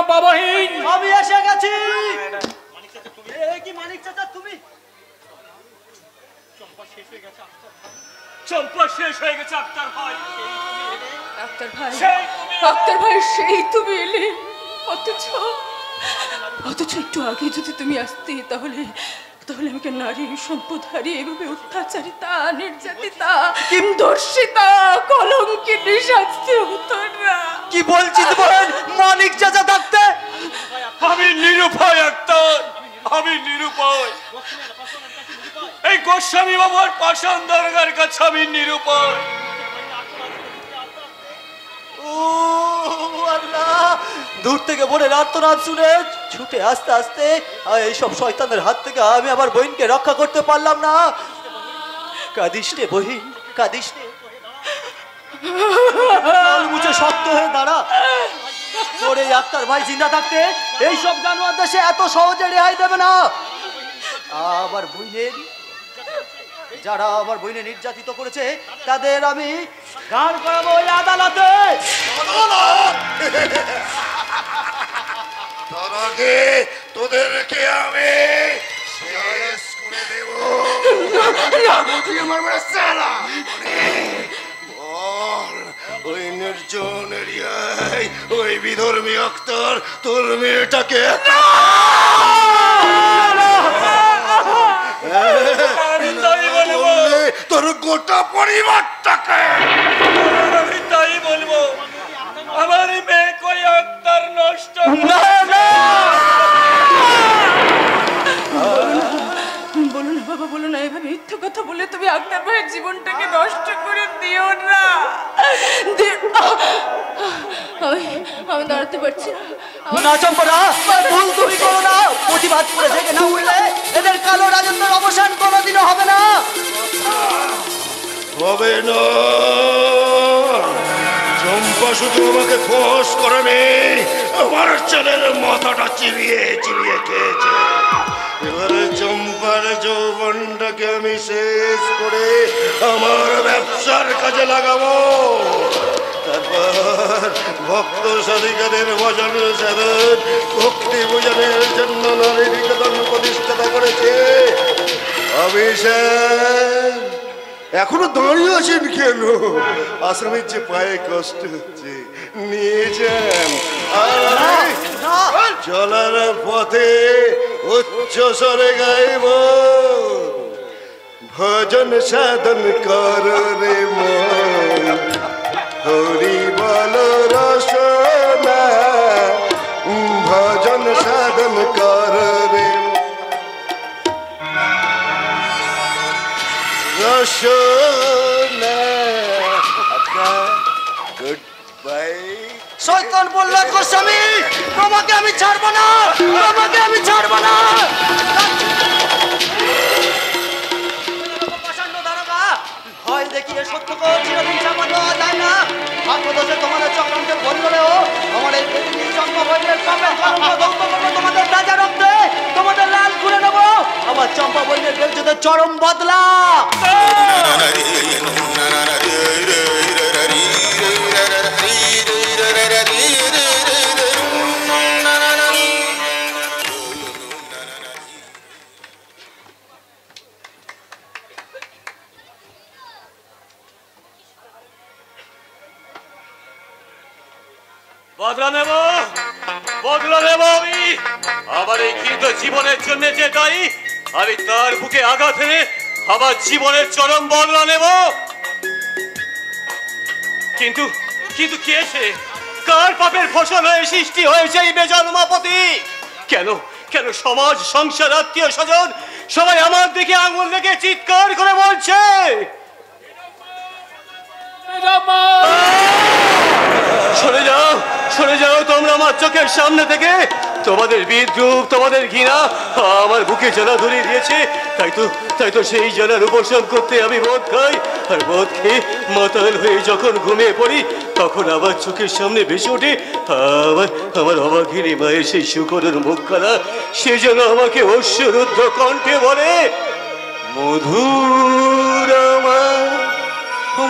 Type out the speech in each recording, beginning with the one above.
বাবাহীন। আমি এসে গেছি। কি মানিক চাচা তুমি? চম্পা শেষ হয়ে গেছে আক্তার ভাই। আক্তার ভাই, আক্তার ভাই সেই তুমি এলে, অথচ একটু আগে যদি তুমি আসতে তাহলে আমাকে নারী সম্পদ হারিয়ে এভাবে অত্যাচারিতা, নির্যাতিতা, ধর্ষিতা, কলঙ্কিনী শাস্তি হতো না। কি বলছিস বোন? মানিক চাচা থাকতে আমি নিরুপায় আক্তার, আমি নিরুপায়। এই গোস্বামী বাবার পাষাণ দরগার কাছে আমি নিরুপায়। দূর থেকে বোনের আর্তনাদ শুনে ছুটে আস্তে আস্তে এইসব শয়তানের হাত থেকে আমি আবার বোনকে রক্ষা করতে পারলাম না। কাঁদিস রে বহিন, কাঁদিস রে। মুছে শক্ত হয়ে দাঁড়া। তোর এই আক্তার ভাই জিন্দা থাকতে এইসব জানোয়ার দেশে এত সহজে রেহাই দেবে না। আবার বইনের যারা আমার বইনে নির্যাতিত করেছে তাদের আমি গান করাবো ওই আদালতে। তার আগে তোদেরকে আমি শেষ করে দেব। বল, ওই নির্জন এরিয়ায় ওই বিধর্মী আক্তার তোর মেয়েটাকে তোর গোটা পরিবারটাকে আমি তাই বলবো। আমার মেয়ে কই আক্তার নষ্ট বলো না বাবা, বলো না, এভাবে মিথ্যে কথা বলে তুমি আক্তার ভাইয়ের জীবনটাকে নষ্ট করে দিও না। আমি দাঁড়াতে পারছি না চম্পা, ভুল তুমি করো না। প্রতিবাদ করে থেকে না উঠলে এদের কালো রাজত্বের অবসান কোনোদিনও হবে না। হবে না। চম্পা শুধু আমাকে ফোঁস করে নেই, আমার ছেলের মাথাটা চিবিয়ে চিবিয়ে খেয়েছে। এবারে চম্পার যৌবনটাকে আমি শেষ করে আমার ব্যবসার কাজে লাগাবো। তারপর ভক্ত সাধিকাদের ভজন সাধন ভক্তি পূজনের জন্য নারী নিকেতন প্রতিষ্ঠাতা করেছে। অভিষেক এখনো দাঁড়িয়ে আছেন কেন? আসামির যে পায়ে কষ্ট হচ্ছে, নিয়ে যান। চলার পথে উচ্চ স্বরে গাইব, ভজন সাধন কর রে মন, হরি বল রসনা, ভজন সাধন কর রে রসনা। Good bye. শয়তান বলল গোস্বামী, তোমাকে আমি ছাড়বো না, তোমাকে আমি ছাড়বো না। ভয় দেখিয়ে সত্যকে চিরদিন চাপা দেওয়া যায় না। ভাগ্যদোষে তোমাদের চক্রান্তে বললেও আমার এই পৃথিবীর জন্ম বইয়ের পাপের কলঙ্ক ধ্বংস করবো তোমাদের রাজা রক্তে, তোমাদের লাল খুলে নেবো। আমার চম্পা বইয়ের বেলচুদের চরম বদলা। বদলা নেব, বদলা নেব আমি। আমার এই কৃত জীবনের জন্য যে দায়ী, আমি তার বুকে আঘাত এনে আমার জীবনের চরম বদলা নেব। কিন্তু কিন্তু কে সে? কার পাপের ফসল হয়ে সৃষ্টি হয়েছে এই বেজন্মাপতি? কেন কেন সমাজ, সংসার, আত্মীয় স্বজন সবাই আমার দিকে আঙুল রেখে চিৎকার করে বলছে, সরে যাও, সরে যাও তোমরা আমার চোখের সামনে থেকে। তোমাদের বিদ্রুপ, তোমাদের ঘৃণা আমার বুকে জ্বালা ধরিয়ে দিয়েছে। তাই তো সেই জ্বালার উপশম করতে আমি মদ খাই। আর মদ খেয়ে মাতাল হয়ে যখন ঘুমিয়ে পড়ি, তখন আবার চোখের সামনে ভেসে ওঠে আমার অবাঘিনী মায়ের সেই শুকরের মুখখানা। সে যেন আমাকে অশ্বরুদ্ধ কণ্ঠে বলে, মধুর আমার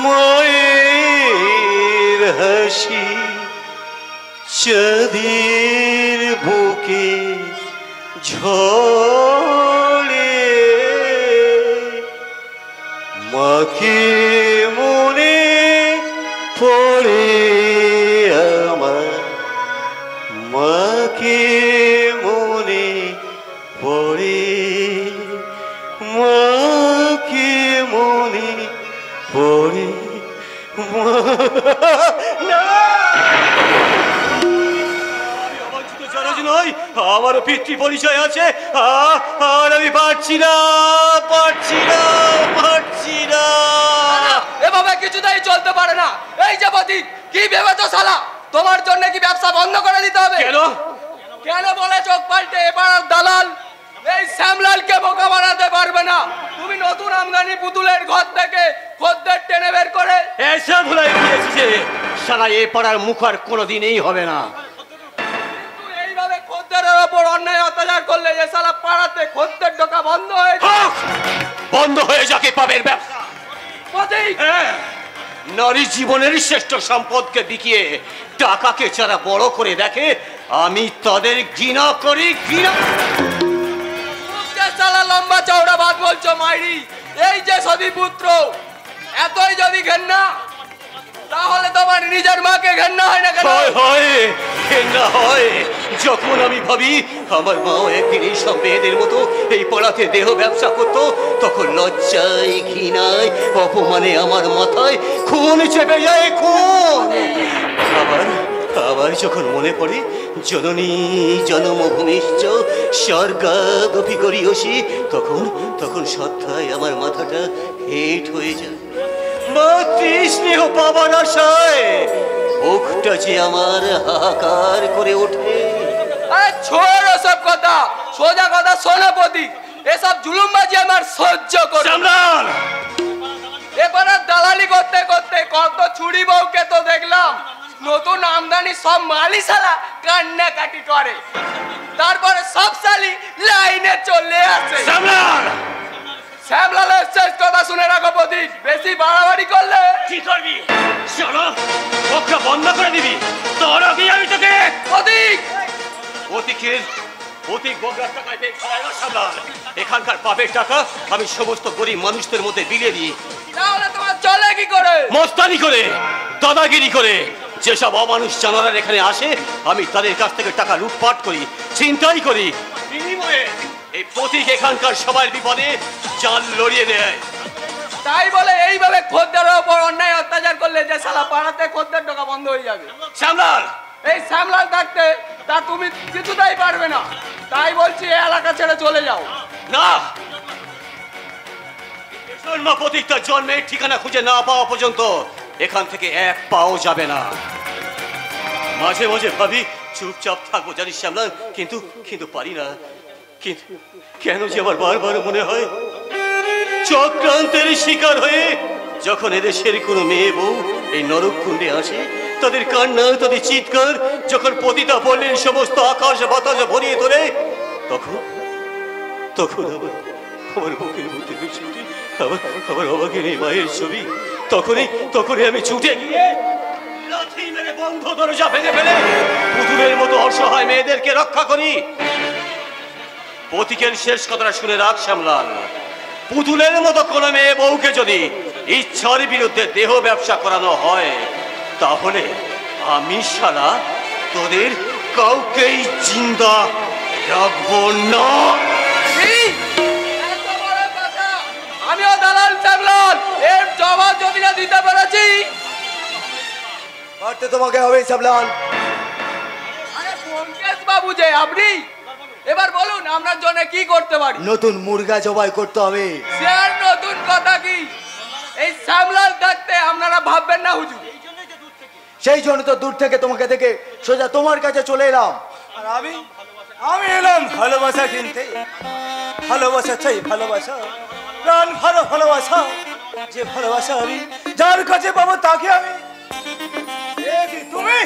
মায়ের হাসি চাঁদের বুকে ঝরে মাকে মনে পড়ে আমার মাকে মনে পড়ে মাকে মনে পড়ে না নয় আমারও পিতৃ পরিচয় আছে আর আমি পারছি না এভাবে কিছুতেই চলতে পারে না। এই যে পথিক, কি ভেবেছো শালা? তোমার জন্য কি ব্যবসা বন্ধ করে দিতে হবে? কেন বলে চোখ পাল্টে এবার দালাল এই শ্যামলালকে বোকা বানাতে পারবে না। তুমি নতুন আমদানি পুতুলের ঘর থেকে খদ্দের টেনে বের করে এসব ভুলাই দিয়েছে শালা এ পাড়ার মুখ আর কোনোদিনই হবে না। এইভাবে খদ্দেরের ওপর অন্যায় অত্যাচার করলে এ শালা পাড়াতে খদ্দের ঢোকা বন্ধ হয়ে যাবে। বন্ধ হয়ে যাকে পাবের ব্যবসা। পথিক, নারী জীবনের শ্রেষ্ঠ সম্পদকে বিকিয়ে টাকাকে যারা বড় করে দেখে আমি তাদের ঘৃণা করি। শালা লম্বা চওড়া বাদ বলছো মাইরি। এই যে সবই পুত্র, এতই যদি ঘেন্না তাহলে তোমার নিজের মাকে ঘেন্না হয় না কেন? ঘেন্না হয় যখন আমি ভাবি আমার মাও একদিন এই সব মেয়েদের মতো এই পাড়াতে দেহ ব্যবসা করতো, তখন লজ্জায় ঘৃণায় অপমানে আমার মাথায় খুন চেপে যায় খুন। আবার যখন মনে পড়ে জননী জন্মভূমিশ্চ স্বর্গাদপি করিয়সি, তখন শ্রদ্ধায় আমার মাথাটা হেট হয়ে যায়। মাতৃস্নেহ পাবার আশায় বুকটা যে আমার হাহাকার করে ওঠে। ছোড় সব কথা, সোজা কথা শোনো পথিক, এসব জুলুমবাজি আমার সহ্য করে। এবার দালালি করতে করতে কত ছুরি বউকে তো দেখলাম নতুন আমদানি সব মালি শালা কান্নাকাটি করে, তারপরে সব শালি লাইনে চলে আসে। শ্যামলালের শেষ কথা শুনে রাখো পথিক, বেশি বাড়াবাড়ি করলে কি করবি? চলো ওকে বন্ধ করে দিবি, তোর আগে আমি তোকে এখানকার পাপের টাকা আমি সমস্ত গরিব মানুষদের মধ্যে বিলিয়ে দিই। তাহলে তোমার চলে কি করে? মস্তানি করে, দাদাগিরি করে। যেসব অমানুষ জানোয়ার এখানে আসে আমি তাদের কাছ থেকে টাকা লুটপাট করি, ছিনতাই করি। বিনিময়ে এই পথিক এখানকার সবার বিপদে জান লড়িয়ে দেয়। তাই বলে এইভাবে খদ্দেরের উপর অন্যায় অত্যাচার করলে যে শালা পাড়াতে খদ্দের ঢোকা বন্ধ হয়ে যাবে। শ্যামলাল, এই শ্যামলাল থাকতে তা তুমি কিছুতেই পারবে না। তাই বলছি এই এলাকা ছেড়ে চলে যাও। না, পথিক তার জন্মের ঠিকানা খুঁজে না পাওয়া পর্যন্ত এখান থেকে এক পাও যাবে না। মাঝে মাঝে ভাবি চুপচাপ থাকবো জানিস শ্যামলাল, কিন্তু পারি না। কেন যে আমার বারবার মনে হয় চক্রান্তের শিকার হয়ে যখন এদেশের কোনো মেয়ে বউ এই নরককুণ্ডে আসে, তাদের কান্না তাদের চিৎকার যখন পতিতা বললেন সমস্ত আকাশ বাতাস ভরিয়ে তোলে, তখন আমার বুকের মধ্যে আমার অবাকের এই মায়ের ছবি। তখনই আমি ছুটে গিয়ে লাথি মেরে বন্ধ দরজা ভেঙে ফেলে পুতুলের মতো অসহায় মেয়েদেরকে রক্ষা করি। পথিকের শেষ কথাটা শুনে রাখ শ্যামলাল, পুতুলের মতো কোনো মেয়ে বউকে যদি ইচ্ছার বিরুদ্ধে দেহ ব্যবসা করানো হয় তাহলে আমি শালা তোদের কাউকেই জিন্দা রাখবো না। আমিও দালাল শ্যামলাল, এর জবাব যদি না দিতে পেরেছি মারতে তোমাকে হবে শ্যামলাল। আরে পঙ্কেশ বাবু যে আপনি, এবার বলুন আপনার জন্য কি করতে পারি? নতুন মুরগা জবাই করতে হবে। স্যার নতুন কথা কি? এই শ্যামলাল থাকতে আপনারা ভাববেন না হুজুর। সেই জন্য তো দূর থেকে তোমাকে দেখে সোজা তোমার কাছে চলে এলাম। আর আমি এলাম ভালোবাসা কিনতে। ভালোবাসা চাই, ভালোবাসা, প্রাণ ভালো ভালোবাসা। যে ভালোবাসা আমি যার কাছে পাবো তাকে আমি। তুমি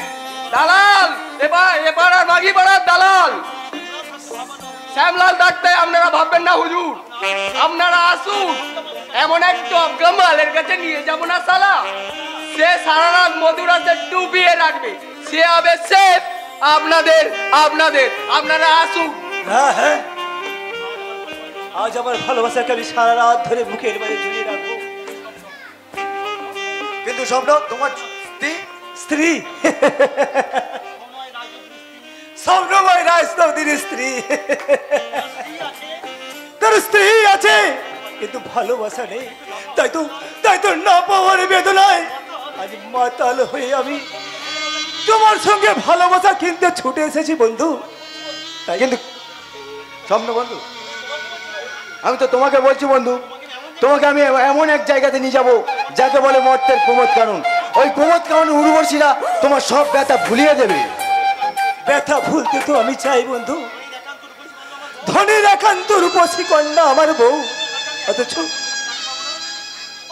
দালাল, এবার আর মাগি পাড়ার দালাল শ্যামলাল থাকতে আপনারা ভাববেন না হুজুর। আপনারা আসুন, এমন একটা অজ্ঞামালের কাছে নিয়ে যাবো না শালা, সে সারা রাত মধুরাতে ডুবিয়ে রাখবে। সে হবে সেফ, আর আপনারা হবে সাথী। তাই বলে আপনাদের আপনাদের আপনারা আসুন। হ্যাঁ হ্যাঁ, আজ আমার ভালোবাসাকে আমি সারা রাত ধরে বুকের মাঝে ঝুলিয়ে রাখবো। কিন্তু স্বপ্ন তোমার স্ত্রী স্ত্রী স্বপ্নময় রাজনদীর স্ত্রী, তার স্ত্রী আছে কিন্তু ভালোবাসা নেই। তাই তো না পাওয়ার বেদনায় আজ মাতাল হয়ে আমি তোমার সঙ্গে ভালোবাসা কিনতে ছুটে এসেছি বন্ধু। তাই কিন্তু স্বপ্ন বন্ধু, আমি তো তোমাকে বলছি বন্ধু, তোমাকে আমি এমন এক জায়গাতে নিয়ে যাব যাকে বলে মর্তের প্রমোদ কানন। ওই প্রমোদ কানন উর্বশীরা তোমার সব ব্যথা ভুলিয়ে দেবে। ব্যথা ভুলতে তো আমি চাই বন্ধু, ধনের একান্ত রূপসী কন্যা আমার বউ,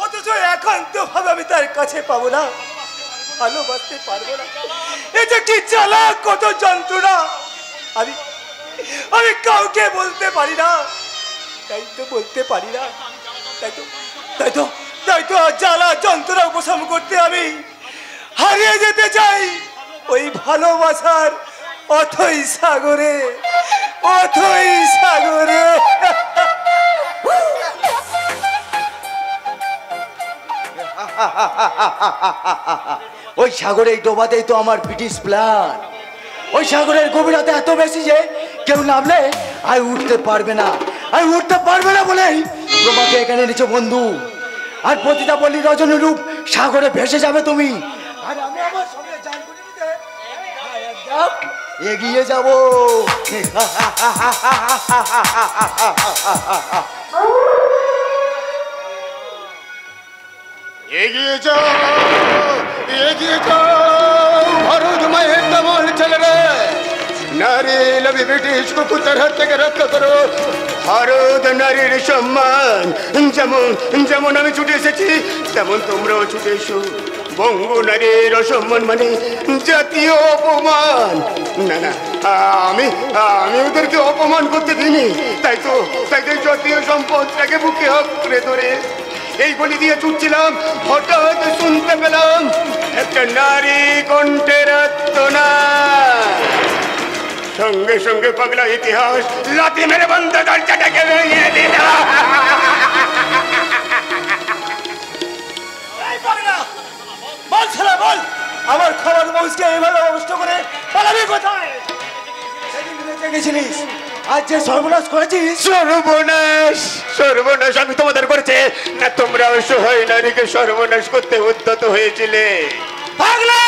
অথচ একান্ত ভাবে আমি তার কাছে পাবো না, ভালোবাসতে পারবো না। এটা কি জ্বালা, কত যন্ত্রণা আমি আমি কাউকে বলতে পারি না, তাই তো বলতে পারি না। তাই তো জ্বালা যন্ত্রণা উপশম করতে আমি হারিয়ে যেতে চাই ওই ভালোবাসার অথই সাগরে, অথই সাগরে। ওই সাগরের ডোবাতেই তো আমার ব্রিটিশ প্ল্যান। ওই সাগরের গভীরতা এত বেশি যে কেউ নামলে আর উঠতে পারবে না, আর উঠতে পারবে না বলেই তোমাকে এখানে নিচে বন্ধু। আর প্রতিটা বলি রজনী রূপ সাগরে ভেসে যাবে তুমি, আর আমি আমার সঙ্গে জান করে নিতে এগিয়ে যাব। এগিয়ে যাও, এগিয়ে যাও ভারত মায়ের দামাল ছেলেরা, নারী লবি ব্রিটিশ কুকুরদের হাত থেকে রক্ষা করো। ভারত নারীর সম্মান যেমন যেমন আমি ছুটে এসেছি তেমন তোমরাও ছুটে এসো। বঙ্গ নারীর অসম্মান মানে জাতীয় অপমান। না না, আমি ওদেরকে অপমান করতে দিইনি, তাই তো জাতীয় সম্পদটাকে বুকে আঁকড়ে ধরে এই বলি দিয়ে ছুটছিলাম, হঠাৎ শুনতে পেলাম একটা নারী কণ্ঠের আর্তনাদ। সঙ্গে সঙ্গে পাগলা ইতিহাস লাথি মেরে বন্ধ দরজাটাকে ভেঙে দিল। বল ছেলে বল, আমার খবর বউকে এইভাবে অবস্থা করে পালাবি কোথায়? সেদিন বেঁচে গেছিলিস, আজ যে সর্বনাশ করেছিস। সর্বনাশ সর্বনাশ আমি তোমাদের করেছে না? তোমরা অসহায় নারীকে সর্বনাশ করতে উদ্যত হয়েছিলে। পাগলা,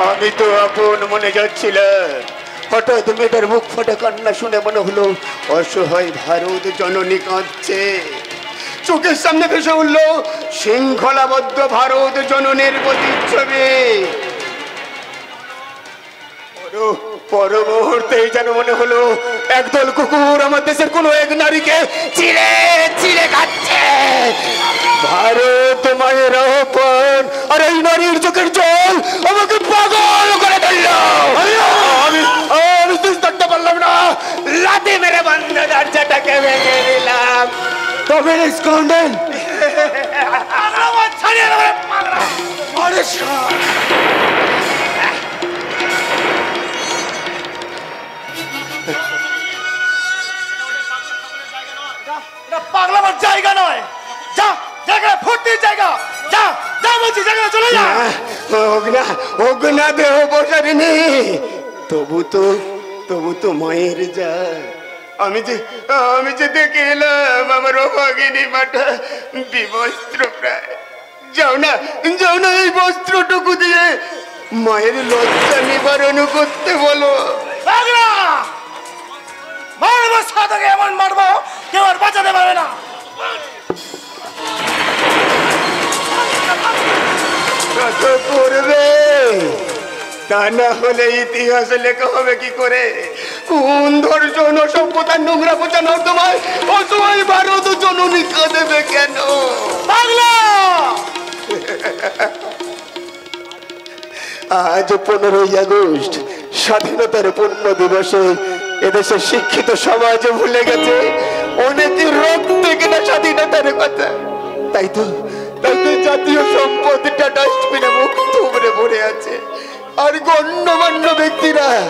আমি তো আপন মনে যাচ্ছিলাম, হঠাৎ মেয়েটার মুখ ফোটে কান্না শুনে মনে হলো অসহায় ভারত জননী কাঁদছে। চোখের সামনে ভেসে উঠল শৃঙ্খলাবদ্ধ ভারত জননীর প্রতিচ্ছবি। পর মুহূর্তেই যেন মনে হলো একদল কুকুর আমার দেশের কোনো এক নারীকে চিড়ে চিড়ে খাচ্ছে। ভারত মায়ের আহ্বান আর এই নারীর চোখের জল আমাকে পাগল করে দিল। আমি থাকতে পারলাম না, লাথি মেরে বন্ধ দরজাটাকে ভেঙে দিলাম। তবে স্কন্ডেল ছাড়িয়ে দেবে পাগলা। পাগলা আমার জায়গা নয়, যা জায়গা ফুটির জায়গা, যা যা বলছি জায়গা চলে যা। অগ্না দেহ বসারিনি, তবু তো মায়ের যা। আমি যে দেখে এলাম আমার অভাগিনী মাটা বিবস্ত্র প্রায়। যাও না এই বস্ত্রটুকু দিয়ে মায়ের লজ্জা নিবারণ করতে বলো। পাগলা, মারবো সাদাকে, এমন মারবো কেউ আর বাঁচাতে পারবে না। কত করবে, তা না হলে ইতিহাস লেখা হবে কি করে? কোন ধর্ষণ ও সভ্যতার নোংরা বোঝানো তোমায় অসহায় ভারত জননী কাঁদেবে কেন? পাগলা, আজ 15ই আগস্ট স্বাধীনতার পূর্ণ দিবসে এদেশের শিক্ষিত সমাজ ভুলে গেছে অনেকের রক্তে কেনা স্বাধীনতার কথা। তাই তো জাতীয় সম্পদটা ডাস্টবিনে মুখ থুবড়ে পড়ে আছে, আর গণ্যমান্য ব্যক্তিরা ছেলেরা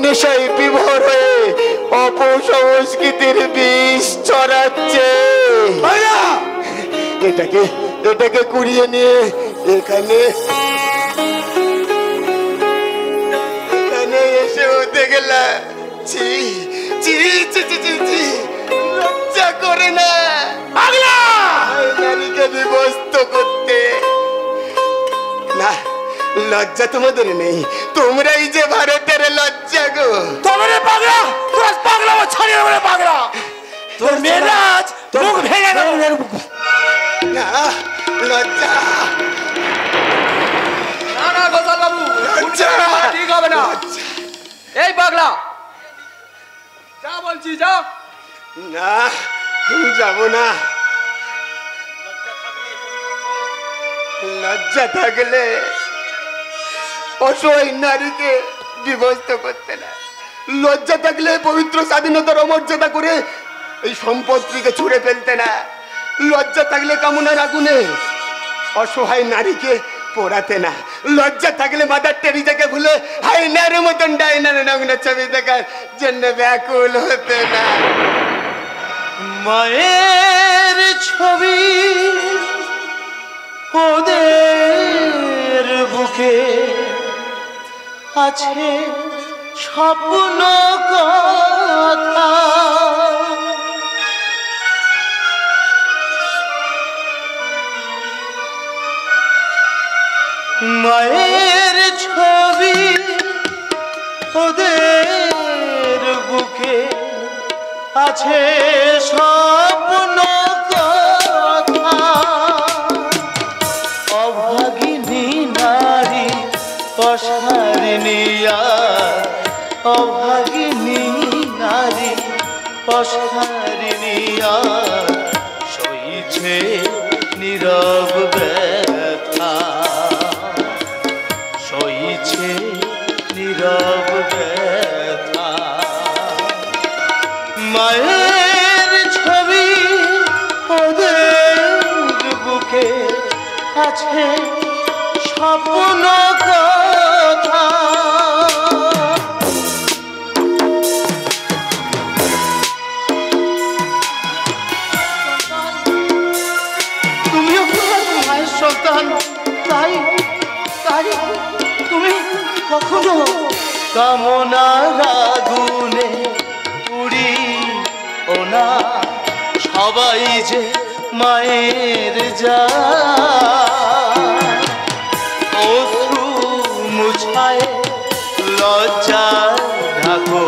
নেশায় বিভোর হয়ে অপসংস্কৃতির বিষ ছড়াচ্ছে। এটাকে কুড়িয়ে নিয়ে এখানে এসে হতে গেলাম। ছি ছি ছি ছি ছি ছি, লজ্জা করে না পাগলা নারীকে বিবস্ত করতে। না, লজ্জা তোমাদের নেই, তোমরাই যে ভারতের লজ্জা গো। তোমারে পাগলা, তোর পাগলা ও ছাড়িয়ে বলে পাগলা, তোর মেরাজ মুখ ভেঙে দেব। না, লজ্জা না না গোপাল বাবু, লজ্জা ঠিক হবে না। এই পাগলা, যা বলছি যা। না, যাব না। লজ্জা থাকলে অসহায় নারীকে বিভস্ত করতে না। লজ্জা থাকলে পবিত্র স্বাধীনতার অমর্যাদা করে এই সম্পত্তিকে ছুঁড়ে ফেলতে না। লজ্জা থাকলে কামনার আগুনে অসহায় নারীকে পোড়াতে না। লজ্জা থাকলে মাদার টেরিজাকে ভুলে হাইনার মতন ডাইনার নগ্ন ছবি দেখার জন্য ব্যাকুল হতে না। মায়ের ছবি ওদের বুকে আছে স্বপ্ন কথা, মায়ের ছবি ওদের বুকে আছে স্বপ্ন কথা। অভাগিনী নারী পশারিণী, অভাগিনী নারী পশারিণী সইছে নীরব ব্যথা, সইছে নীরব ব্যথা। মায়ের ছবি ওদের বুকে আছে স্বপ্ন কথা। তুমিও মায়ের সন্তান, তাই তাই তুমি কখনো কামনার আগুনে পুড়ি ও না। সবাই যে মায়ের যায়, অশ্রু মুছায় লজ্জা ঢাকো,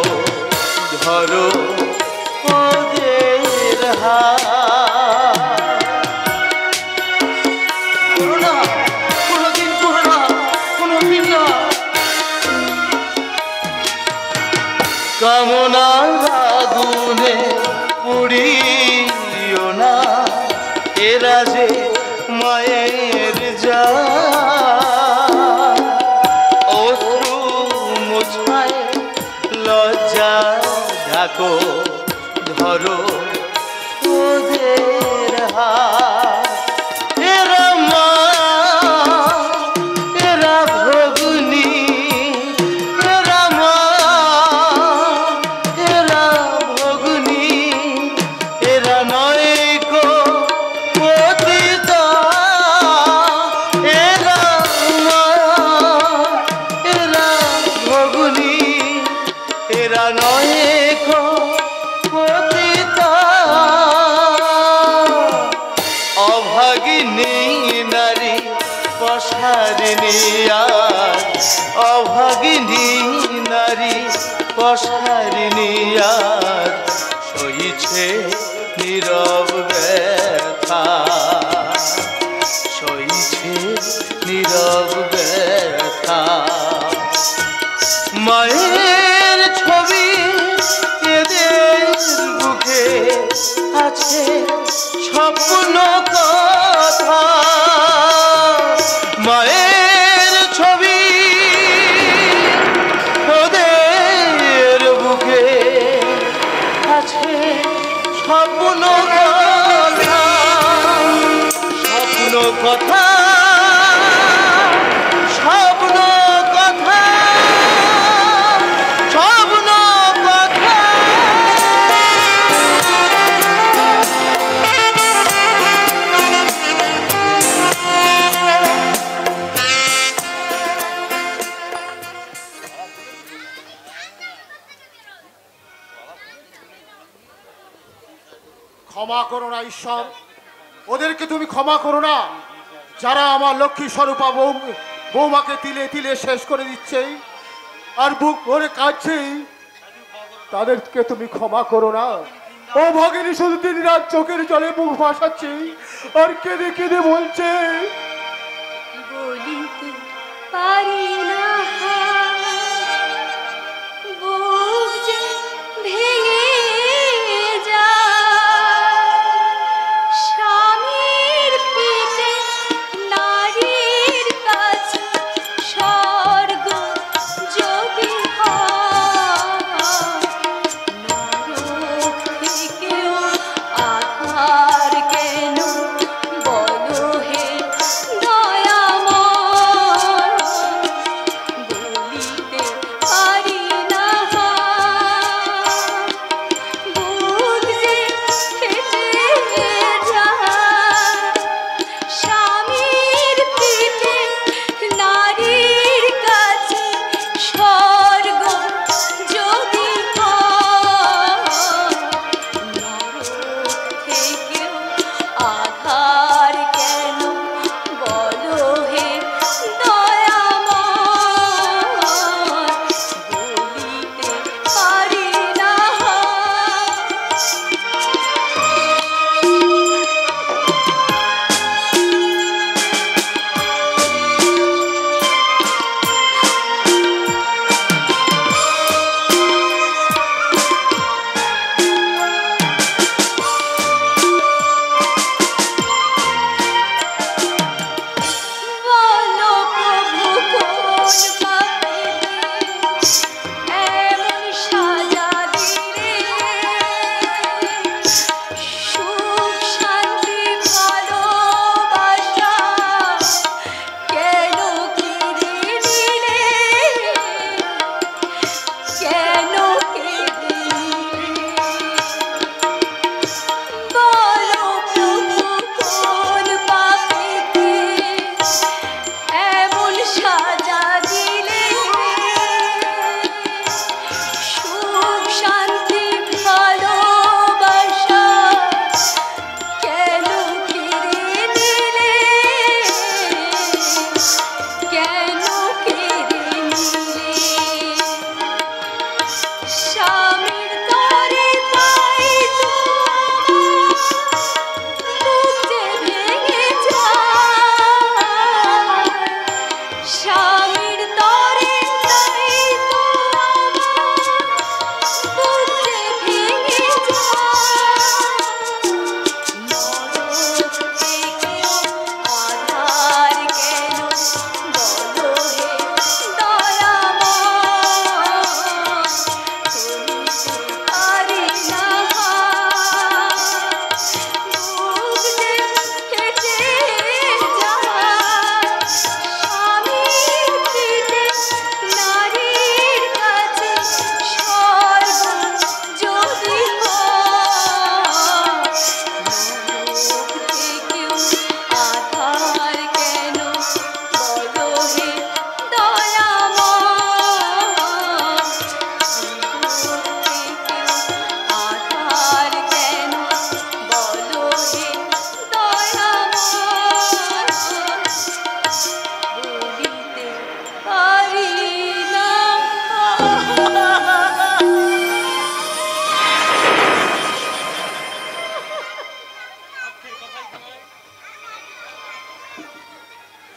ধরো ওদের হাত। করো না, কোনোদিন করো না, কোনোদিন না। কামনার আগুনে পুড়িও না, এরা যে মায়ের যায়, অশ্রু মুছায় লজ্জা ঢাকো, ধরো ওদের হাত। এরা মা, এরা ভগ্নী, এরা মা, এরা ভগ্নী, এরা নয় কো পতিতা। এরা মা, এরা ভগ্নী, এরা নয় কো পতিতা। অভাগিনী নারী পশারিণী, অভাগিনী নারী পশারিণী সইছে নীরব ব্যথা, সইছে নীরব ব্যথা। মায়ের ছবি এদের বুকে আছে স্বপ্ন কথা। মায়ের ছবি ওদের বুকে আছে স্বপ্ন কথা, স্বপ্ন কথা, স্বপ্ন কথা। ক্ষমা করো না ঈশ্বর, ওদেরকে তুমি ক্ষমা করো না, যারা আমার লক্ষ্মী স্বরূপা বৌমাকে তিলে তিলে শেষ করে দিচ্ছে আর বুক ভরে কাঁদছে, তাদেরকে তুমি ক্ষমা করো না। ও ভগিনী শুধু দিন রাত চোখের জলে মুখ ভাসাচ্ছে আর কেঁদে কেঁদে বলছে, বলিতে পারি না বুক যে ভেঙে যায়, স্বামীর পিঠে নারীর কাছে স্বর্গ যদি হয়, নরক থেকেও আধার কেন বলো হে দয়াময়, বলিতে পারি না বুক যে ফেটে যায়, স্বামীর পিঠে নারীর কাছে স্বর্গ যদি হয়, নরক থেকেও আধার কেন বলো হে দয়াময়, বলিতে পারি না। বলো প্রভু কোন পাপীতে এমন সাজা দিলে, সুখ শান্তি ভালোবাসা কেন কেড়ে নিলে, কেন কেড়ে নিলে, বলো প্রভু কোন পাপীতে এমন সাজা দিলে, সুখ শান্তি ভালোবাসা কেন কেড়ে নিলে, কেন কেড়ে নিলে, স্বামীর তরে তাই তোমার বুক যে ভেঙে যায়, স্বামীর তরে তাই তোমার বুক যে ভেঙে যায়, নরক থেকেও আধার কেন বলো হে দয়াময়, বলিতে পারি না বুক যে ফেটে যায়, স্বামীর পিঠে নারীর কাছে স্বর্গ যদি হয়, নরক থেকেও আধার কেন বলো হে দয়াময়, আধার কেন বলো হে দয়াময়, বলিতে পারি না।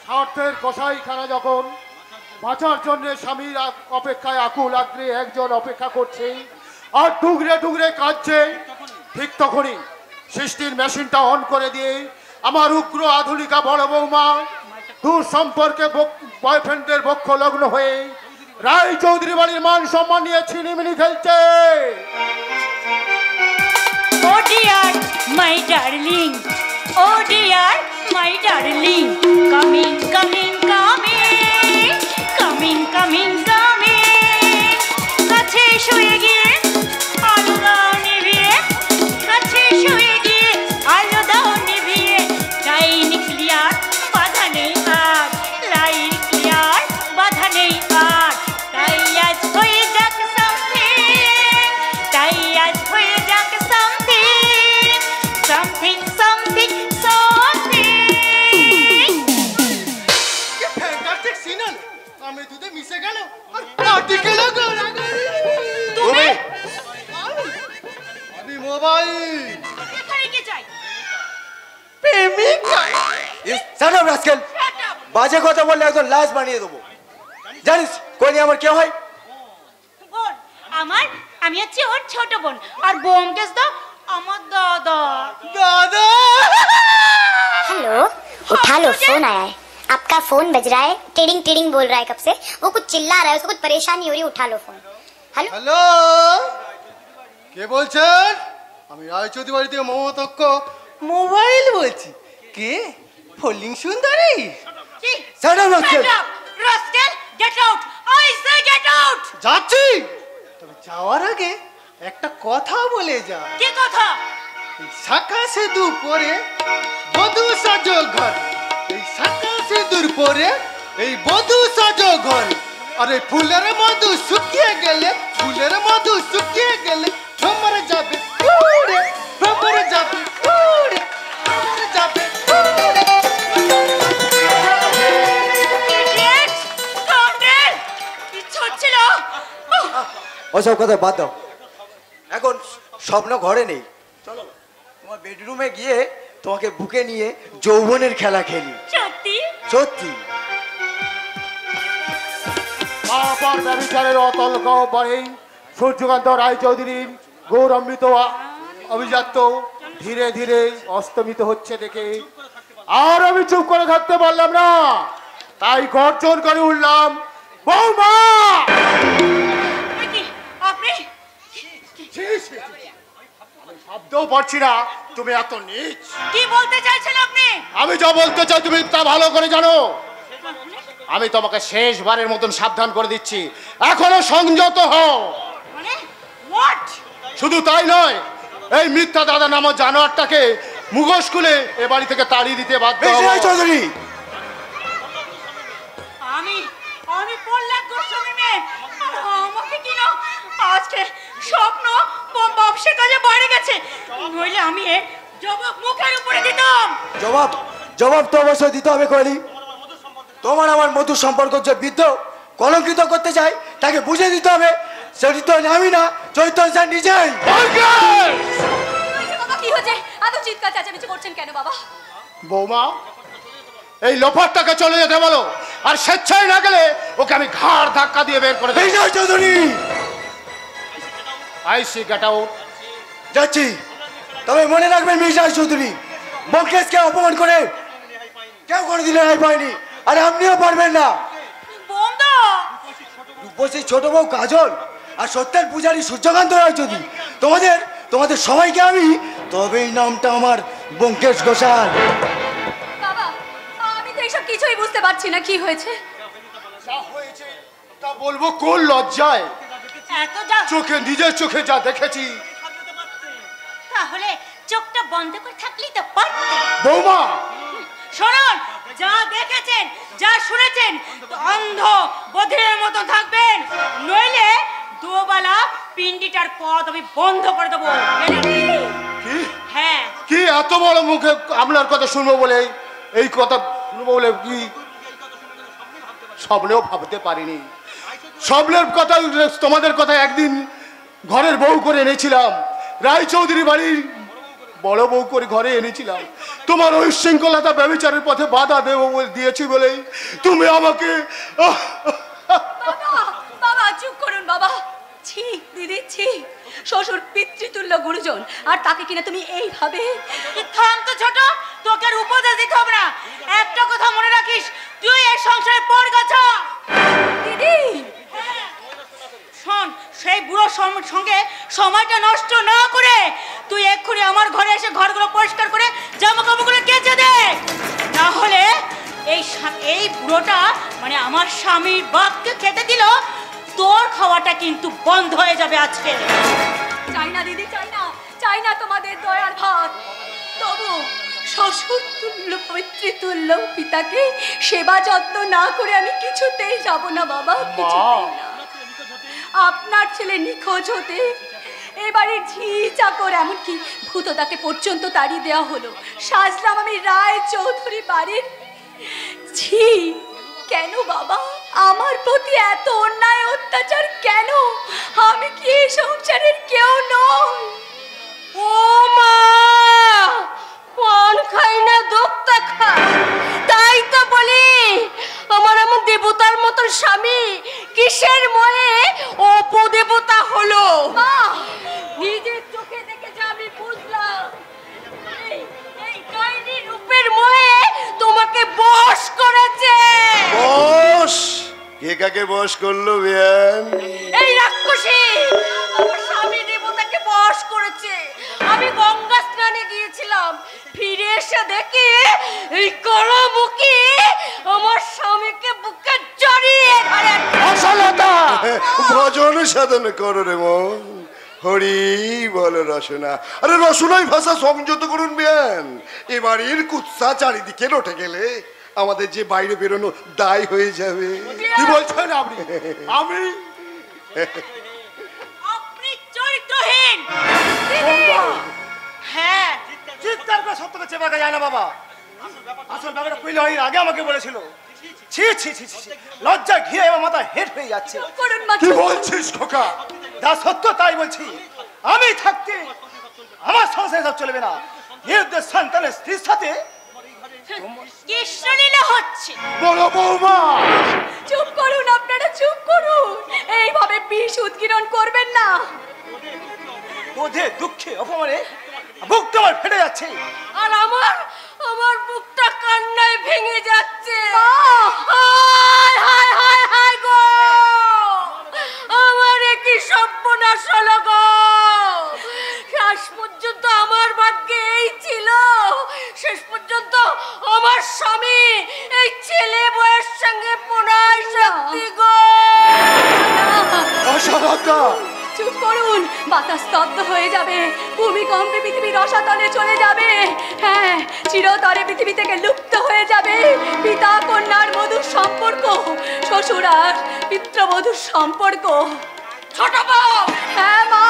স্বার্থের কসাইখানা যখন বাঁচার জন্য স্বামীর অপেক্ষায় আকুল আগ্রে একজন অপেক্ষা করছে আর ডুগরে ডুগরে কাঁদছে, ঠিক তখনই সৃষ্টির মেশিনটা অন করে দিয়ে আমার উগ্র আধুনিকা বড় বৌমা দূর সম্পর্কে বয়ফ্রেন্ডের বক্ষ লগ্ন হয়ে রায় চৌধুরী বাড়ির মান সম্মান নিয়ে ছিনিমিনি খেলছে। Oh dear, my darling. Oh dear, my darling. Coming, coming, coming. Coming, coming, coming. কাছে শুয়ে গিয়ে আলো দাও নিভিয়ে, কাছে শুয়ে গিয়ে আলো দাও নিভিয়ে, লাইন ক্লিয়ার বাধা নেই আর, লাইন ক্লিয়ার বাধা নেই আর, তাই আজ হয়ে যাক something, তাই আজ হয়ে যাক something, সবাই এখানে কি চাই? Shut up, rascal! বাজে কথা বললে একদম লাশ বানিয়ে দেবো। জানিস কোনি আমার কে হয়? বোন আমার, আমি হচ্ছে ওর ছোট বোন, আর বোমকেশ দা আমার দাদা। দাদা! हेलो उठा लो, फोन आया है। आपका फोन बज रहा है, टिडिंग टिडिंग बोल रहा है कब से। वो कुछ चिल्ला रहा है, उसको कुछ परेशानी हो रही है, उठा लो फोन। हेलो হ্যালো, কে বলছেন? আমি রায়চৌধুরী বাড়ি থেকে মমতক্ষ মোবাইল বলছি। কে? ফলিং সুন্দরী? কি? Shut up, rascal! Rascal, get out! I say get out! যাচ্ছি, তবে যাওয়ার আগে একটা কথা বলে যা। কি কথা? এই শাখা সিঁদুর পরে বধূ সাজো ঘর, এই শাখা সিঁদুর পরে এই বধূ সাজো ঘর। আরে ফুলের মধু শুকিয়ে গেলে, ফুলের মধু শুকিয়ে গেলে ভ্রমরে যাবে উড়ে, ভ্রমরে যাবে উড়ে, ভ্রমরে যাবে উড়ে। ইডিয়েট! স্কাউন্ডেল! ইচ্ছে হচ্ছিল। ওসব কথা বাদ দাও, এখন স্বপ্ন ঘরে নেই। চলো তোমার বেডরুমে গিয়ে তোমাকে বুকে নিয়ে যৌবনের খেলা খেলি। সত্যি? সত্যি। বাবার ব্যবচারের অতল গহ্বরে সূর্যকান্ত রায়চৌধুরীর গৌরবান্বিত অভিজাত্য ধীরে ধীরে অস্তমিত হচ্ছে দেখে আর আমি চুপ করে থাকতে পারলাম না, তাই গর্জন করে উঠলাম, বৌমা! কি আপনি? আমি ভাবতেও পারছি না তুমি এত নীচ। কি বলতে চাইছেন আপনি? আমি যা বলতে চাই তুমি তা ভালো করে জানো। আমি তোমাকে শেষবারের মতন সাবধান করে দিচ্ছি, এখনো সংযত হও। মানে হোয়াট? শুধু তাই নয়, এই মিথ্যা দাদা নামক জানোয়ারটাকে মুখোশ খুলে এ বাড়ি থেকে তাড়িয়ে দিতে বাধ্য হবো। চৌধুরী, আমি আমি পল্লব গোস্বামী মেয়ে, আর আমাকে কি না আজকে স্বপ্ন ব্যবসার কাজে বাইরে গেছে, নইলে আমি এর জবাব মুখের উপরে দিতাম। জবাব জবাব তো অবশ্যই দিতে হবে কলি। তোমার আমার মধুর সম্পর্ক যে বিদ্ধ কলঙ্কিত করতে চাই তাকে বুঝে দিতে হবে। চরিত্র আমি না, চরিত্র স্যার নিজেই। বাবা কি হয়েছে? এত চিৎকার চেঁচামেচি করছেন কেন বাবা? বৌমা, এই লোফারটাকে চলে যেতে বলো, আর স্বেচ্ছায় না গেলে ওকে আমি ঘাড় ধাক্কা দিয়ে বের করে দেব। বিজয় চৌধুরী, আইসি গেট আউট। যাচ্ছি, তবে মনে রাখবেন বিজয় চৌধুরী, বঙ্কেশকে অপমান করে কেউ কোনোদিন রেহাই পায়নি, আর আপনিও পারবেন না। বন্ধ। রূপসী ছোট বউ কাজল আর সত্যের পূজারী সূর্যকান্ত রায়চৌধুরী, তোমাদের সবাইকে আমি, তবেই নামটা আমার বঙ্কেশ ঘোষাল। বাবা আমি তো এইসব কিছুই বুঝতে পারছি না, কি হয়েছে? যা হয়েছে তা বলবো কোন লজ্জায়? এত যা চোখে, নিজের চোখে যা দেখেছি। তাহলে চোখটা বন্ধ করে থাকলেই তো পারতে। বৌমা, শুনুন, যা দেখেছেন যা শুনেছেন তো অন্ধ বধিরের মতো থাকবেন, নইলে দুবেলা পিন্ডিটার পথ আমি বন্ধ করে দেবো। কি হ্যাঁ, কি এত বড় মুখে আপনার কথা শুনবো বলে, এই কথা শুনবো বলে কি স্বপ্নেও ভাবতে পারিনি। স্বপ্নের কথা, তোমাদের কথা একদিন ঘরের বউ করে এনেছিলাম, রায়চৌধুরী বাড়ির বড় বউ করে ঘরে এনেছিলাম। তোমার ওই শৃঙ্খলতা ব্যভিচারের পথে বাধা দেবো দিয়েছি বলেই তুমি আমাকে। বাবা চুপ করুন বাবা। ছি দিদি ছি, শ্বশুর পিতৃতুল্য গুরুজন, আর তাকে কিনা তুমি এইভাবে। থাম তো ছোট, তোকে আর উপদেশ দিতে হবে না। একটা কথা মনে রাখিস, তুই এই সংসারে পর গেছা। দিদি শোন, সেই বুড়ো সঙ্গে সময়টা নষ্ট না করে তুই এক্ষুনি আমার ঘরে এসে ঘরগুলো পরিষ্কার করে জামা কাপড়গুলো কেচে দে, না হলে এই বুড়োটা মানে আমার স্বামীর বাপকে খেতে দিল, তোর খাওয়াটা কিন্তু বন্ধ হয়ে যাবে আজকে। চাই না দিদি, চাই না তোমাদের দয়ার ভাত। তবু শ্বশুর তুল্য পিতৃতুল্য পিতাকে সেবা যত্ন না করে আমি কিছুতেই যাব না বাবা, কিছুতেই না। আপনার ছেলে নিখোঁজ হতে এ বাড়ির ঝি চাকর এমনকি ভূতদাকে পর্যন্ত তাড়িয়ে দেওয়া হলো, সাজলাম আমি রায়চৌধুরী বাড়ির ঝি। কেন বাবা আমার প্রতি এত অন্যায় অত্যাচার কেন? আমি কি এই সংসারের কেউ নই? ও বশ করলো বিয়ান? এই রাক্ষসী আমার স্বামী দেবতাকে বশ করেছে। আমি গঙ্গা স্নানে গিয়েছিলাম, ফিরে এসে দেখি এই কলামুখী আমার স্বামীকে বুকে জড়িয়ে ধরে। অসলতা! ভজন সাধন করো রে মন, হরি বল রসনা। আরে রসনাই ভাষা সংযত করুন বিয়ান। এবারের কুৎসা চারিদিকে রটে গেলে আমাদের যে বাইরে বেরোনো দায় হয়ে যাবে। কি বলছেন আপনি? আমি আপনি চরিত্রহীন। হ্যাঁ, চিৎকার করে সত্যকে চেপাকা যায় না বাবা। আসল ব্যাপারটা কইলে এর আগে আমাকে বলেছিল। ছি ছি ছি ছি, লজ্জা ঘিরে আমার মাথা হেড হয়ে যাচ্ছে। করুন মা, কি বলছিস খোকা? যা সত্য তাই বলছি। আমি থাকতে আমার সংসার সব চলবে না। নিরুদ্দেশ সন্তানের স্ত্রীর সাথে কৃষ্ণলীলা হচ্ছে। বড় বৌমা, চুপ করুন, আপনারা চুপ করুন। এইভাবে বিষ উদ্গীরণ করবেন না। ক্রোধে দুঃখে অপমানে বুকটা আমার ফেটে যাচ্ছে। আর আমার বুকটা কান্নায় ভেঙে যাচ্ছে। হায় হায় হায় হায় গো, আমার কি সর্বনাশ হলো গো। শেষ পর্যন্ত আমার ভাগ্যে এই ছিল, শেষ পর্যন্ত আমার স্বামী এই ছেলে বউয়ের সঙ্গে পুনরায় শক্তি গো। অসলতা! চুপ করুন, বাতাস স্তব্ধ হয়ে যাবে, ভূমিকম্পে পৃথিবী রসাতলে চলে যাবে। হ্যাঁ, চিরতরে পৃথিবী থেকে লুপ্ত হয়ে যাবে পিতা কন্যার মধুর সম্পর্ক, শ্বশুর আর পিতৃবধূর সম্পর্ক। ছোট বউ, হ্যাঁ মা,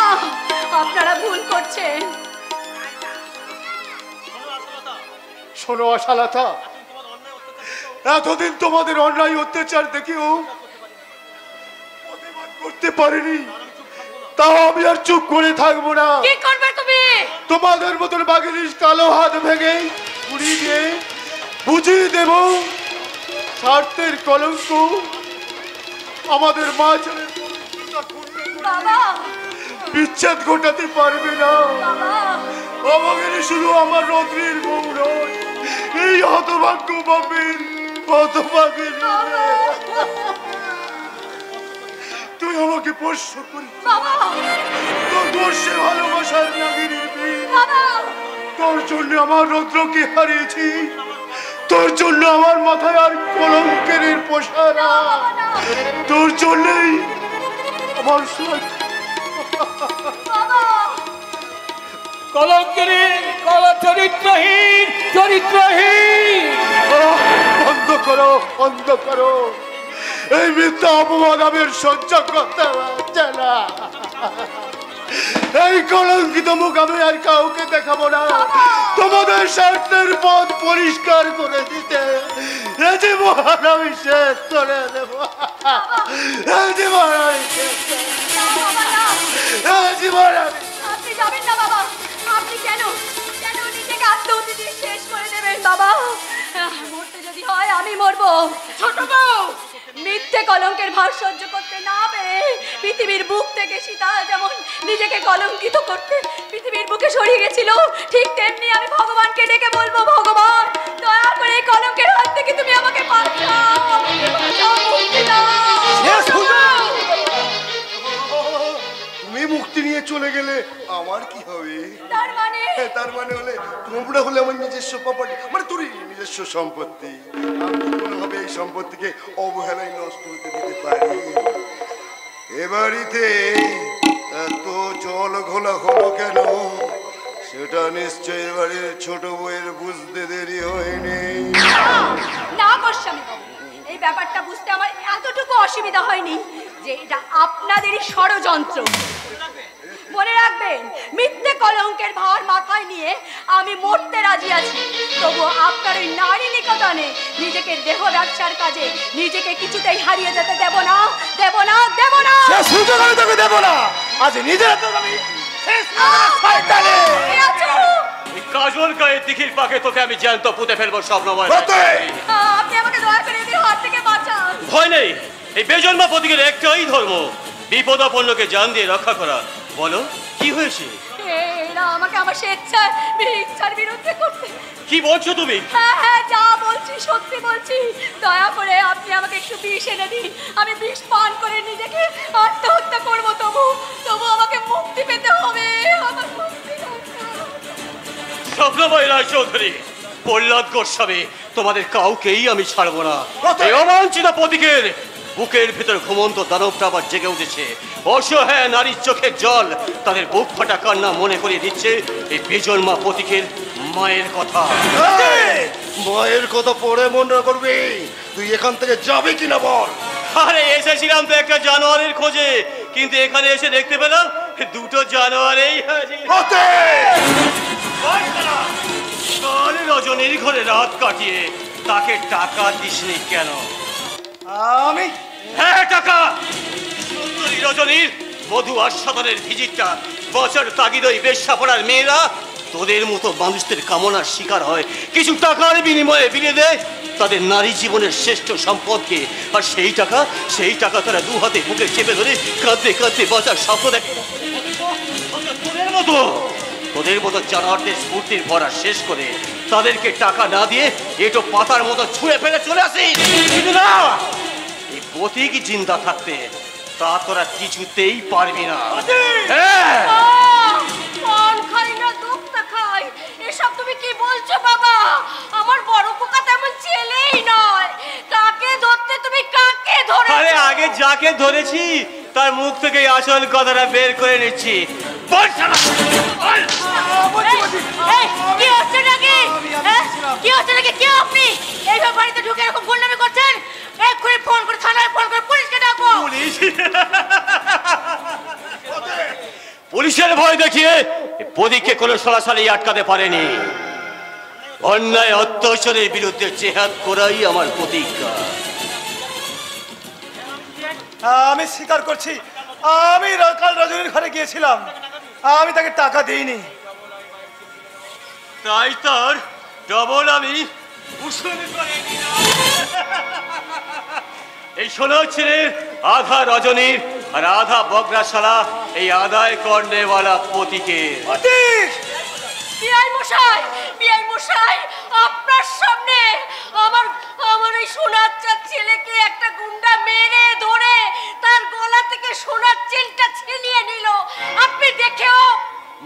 আপনারা ভুল করছেন। শোনো আশালতা, এতদিন তোমাদের অন্যায় অত্যাচার দেখেও প্রতিবাদ করতে পারিনি, তাও আমি আর চুপ করে থাকবো না। কি করবে তুমি? তোমাদের মতন বাগিনীর কালো হাত ভেঙে উড়িয়ে দিয়ে বুঝিয়ে দেব স্বার্থের কলঙ্ক আমাদের মা ছেলের বাবা, বিচ্ছেদ ঘটাতে পারবে না। বাবা, অবাগিনী শুধু আমার রত্নের বউ নয়, এই হতভাগ্য বাপের হতভাগিনী। তুই আমাকে স্পর্শ করি, বাবা, তোর বর্ষে ভালোবাসার নাগিনী মেয়ে। বাবা, তোর জন্য আমার রৌদ্রকে হারিয়েছি, তোর জন্য আমার মাথায় আর কলঙ্কের পোশারা, তোর জন্যই আমার কলঙ্কিনী, চরিত্রহীন, চরিত্রহীন। বন্ধ করো, বন্ধ করো। এই মিথ্যা অপমান আমি আর সহ্য করতে পারছি না। এই কলঙ্কিত মুখ আমি আর কাউকে দেখাবো না। তোমাদের স্বার্থের পথ পরিষ্কার করে দিতে এই জীবন আমি শেষ করে দেব। এই জীবন আমি শেষ করে দেব। এই জীবন আমি। আপনি যাবেন না বাবা। আপনি কেন কেন নিজেকে আত্মহত্যা দিয়ে শেষ করে দেবেন বাবা? মরতে যদি হয় আমি মরবো। ছোট বউ, মিথ্যে কলঙ্কের ভার সহ্য করতে না পেরে পৃথিবীর বুক থেকে সীতা যেমন নিজেকে কলঙ্কিত করতে পৃথিবীর বুকে সরিয়ে গেছিল, ঠিক তেমনি আমি ভগবানকে ডেকে বলবো, ভগবান দয়া করে এই কলঙ্কের হাত থেকে তুমি আমাকে বাঁচাও, আমাকে বাঁচাও, মুক্তি দাও। তুমি মুক্তি নিয়ে চলে গেলে আমার কি হবে? তার মানে হলে তোমরা হলে আমার নিজস্ব প্রপার্টি, মানে তোর নিজস্ব সম্পত্তি। আমি কোনোভাবে এই সম্পত্তিকে অবহেলায় নষ্ট হতে দিতে পারি? এ বাড়িতে এত জল ঘোলা হলো কেন, সেটা নিশ্চয়ই এবারের ছোট বউয়ের বুঝতে দেরি হয়নি। না গোস্বামী বাবু, এই ব্যাপারটা বুঝতে আমার এতটুকু অসুবিধা হয়নি যে এটা আপনাদেরই ষড়যন্ত্র। মনে রাখবেন, মিথ্যে কলঙ্কের ভার মাথায় নিয়ে আমি মরতে রাজি আছি, তবু আপনার ওই নারী নিকেতনে নিজেকে দেহ ব্যবসার কাজে নিজেকে কিছুতেই হারিয়ে যেতে দেব না, দেব না, দেব না। সে সুযোগ আমি তোকে দেব না। আজ নিজের হাতে আমি শেষ করে শয়তানে। এই কাজল গায়ে দিঘির পাকে তোকে আমি জ্যান্ত পুঁতে ফেলবো স্বপ্নময়। আপনি আমাকে দয়া করে এদের হাত থেকে বাঁচান। ভয় নেই, এই বেজন্মা প্রতীকের একটাই ধর্ম, বিপদাপন্নকে জান দিয়ে রক্ষা করা। বলো কি হয়েছে? এরা আমাকে আমার ইচ্ছার বিরুদ্ধে করতে। কি বলছো তুমি? হ্যাঁ হ্যাঁ, যা বলছি সত্যি বলছি। দয়া করে আপনি আমাকে একটু বিষ এনে দিন, আমি বিষ পান করে নিজেকে আত্মহত্যা করবো। তবু আমাকে মুক্তি পেতে হবে, আমার মুক্তি দরকার। স্বপ্নময় রায়চৌধুরী, প্রহ্লাদ গোস্বামী, তোমাদের কাউকেই আমি ছাড়বো না। এই অবাঞ্ছিত প্রতীকের বুকের ভিতর ঘুমন্ত দানবটা আবার জেগে উঠেছে। অসহায় নারীর চোখের জল তাদের বুক ফাটা কান্না মনে করিয়ে দিচ্ছে এই বেজন্মা প্রতীকের মায়ের কথা। মায়ের কথা পরে মনে করবি। তুই এখান থেকে যাবি কিনা বল। আরে এসেছিলাম তো একটা জানোয়ারের খোঁজে, কিন্তু এখানে এসে দেখতে পেলাম দুটো জানোয়ারেই রজনীর ঘরে রাত কাটিয়ে তাকে টাকা দিসনি কেন? আমি হ্যাঁ, টাকা। সুন্দরী রজনীর মধু আস্বাদনের ভিজিটটা বছর তাগিদই বেশ্যা পড়ার মেয়েরা তোদের মতো মানুষদের কামনার শিকার হয়, কিছু টাকার বিনিময়ে বিলিয়ে দেয় তাদের নারী জীবনের শ্রেষ্ঠ সম্পদকে। আর সেই টাকা তারা দু হাতে বুকে চেপে ধরে কাঁদতে কাঁদতে বাঁচার স্বপ্ন দেখে। তোদের মতো জানোয়ারদের স্ফূর্তির ভরা শেষ করে তাদেরকে টাকা না দিয়ে এটো পাতার মতো ছুঁড়ে ফেলে চলে আসি। কিন্তু না, এই প্রতীক জিন্দা থাকতে তা তোরা কিছুতেই পারবি না। এসব তুমি কি বলছো বাবা? আমার বড় খোকা তেমন ছেলেই নয়। কাকে ধরতে তুমি কাকে ধরে? আরে আগে যাকে ধরেছি তার মুখ থেকে আসল কথাটা বের করে নিচ্ছি। কি হচ্ছে নাকি? কি হচ্ছে নাকি? কে আপনি? এইভাবে বাড়িতে ঢুকে এরকম গুন্ডামি করছেন? এক্ষুনি ফোন করে থানায় ফোন করে পুলিশকে ডাকবো। পুলিশের ভয় দেখিয়ে প্রদীপকে কোনো সরাসরি আটকাতে পারেনি। অন্যায় অত্যাচারের বিরুদ্ধে জেহাদ করাই আমার প্রতিজ্ঞা। আমি স্বীকার করছি, আমি কাল রজনীর ঘরে গিয়েছিলাম, আমি তাকে টাকা দিইনি। তাই তার ডবল আমি উসুল করে এই 16 ছেলের আধা রজনীর আর আধা বগরাশালা এই আদায় করনেওয়ালা প্রতীকের। বিআই মশাই, আপনার সামনে আমার এই সোনার ছেলেকে একটা গুন্ডা মেরে ধরে তার গলা থেকে সোনার চেনটা ছিনিয়ে নিল। আপনি দেখেও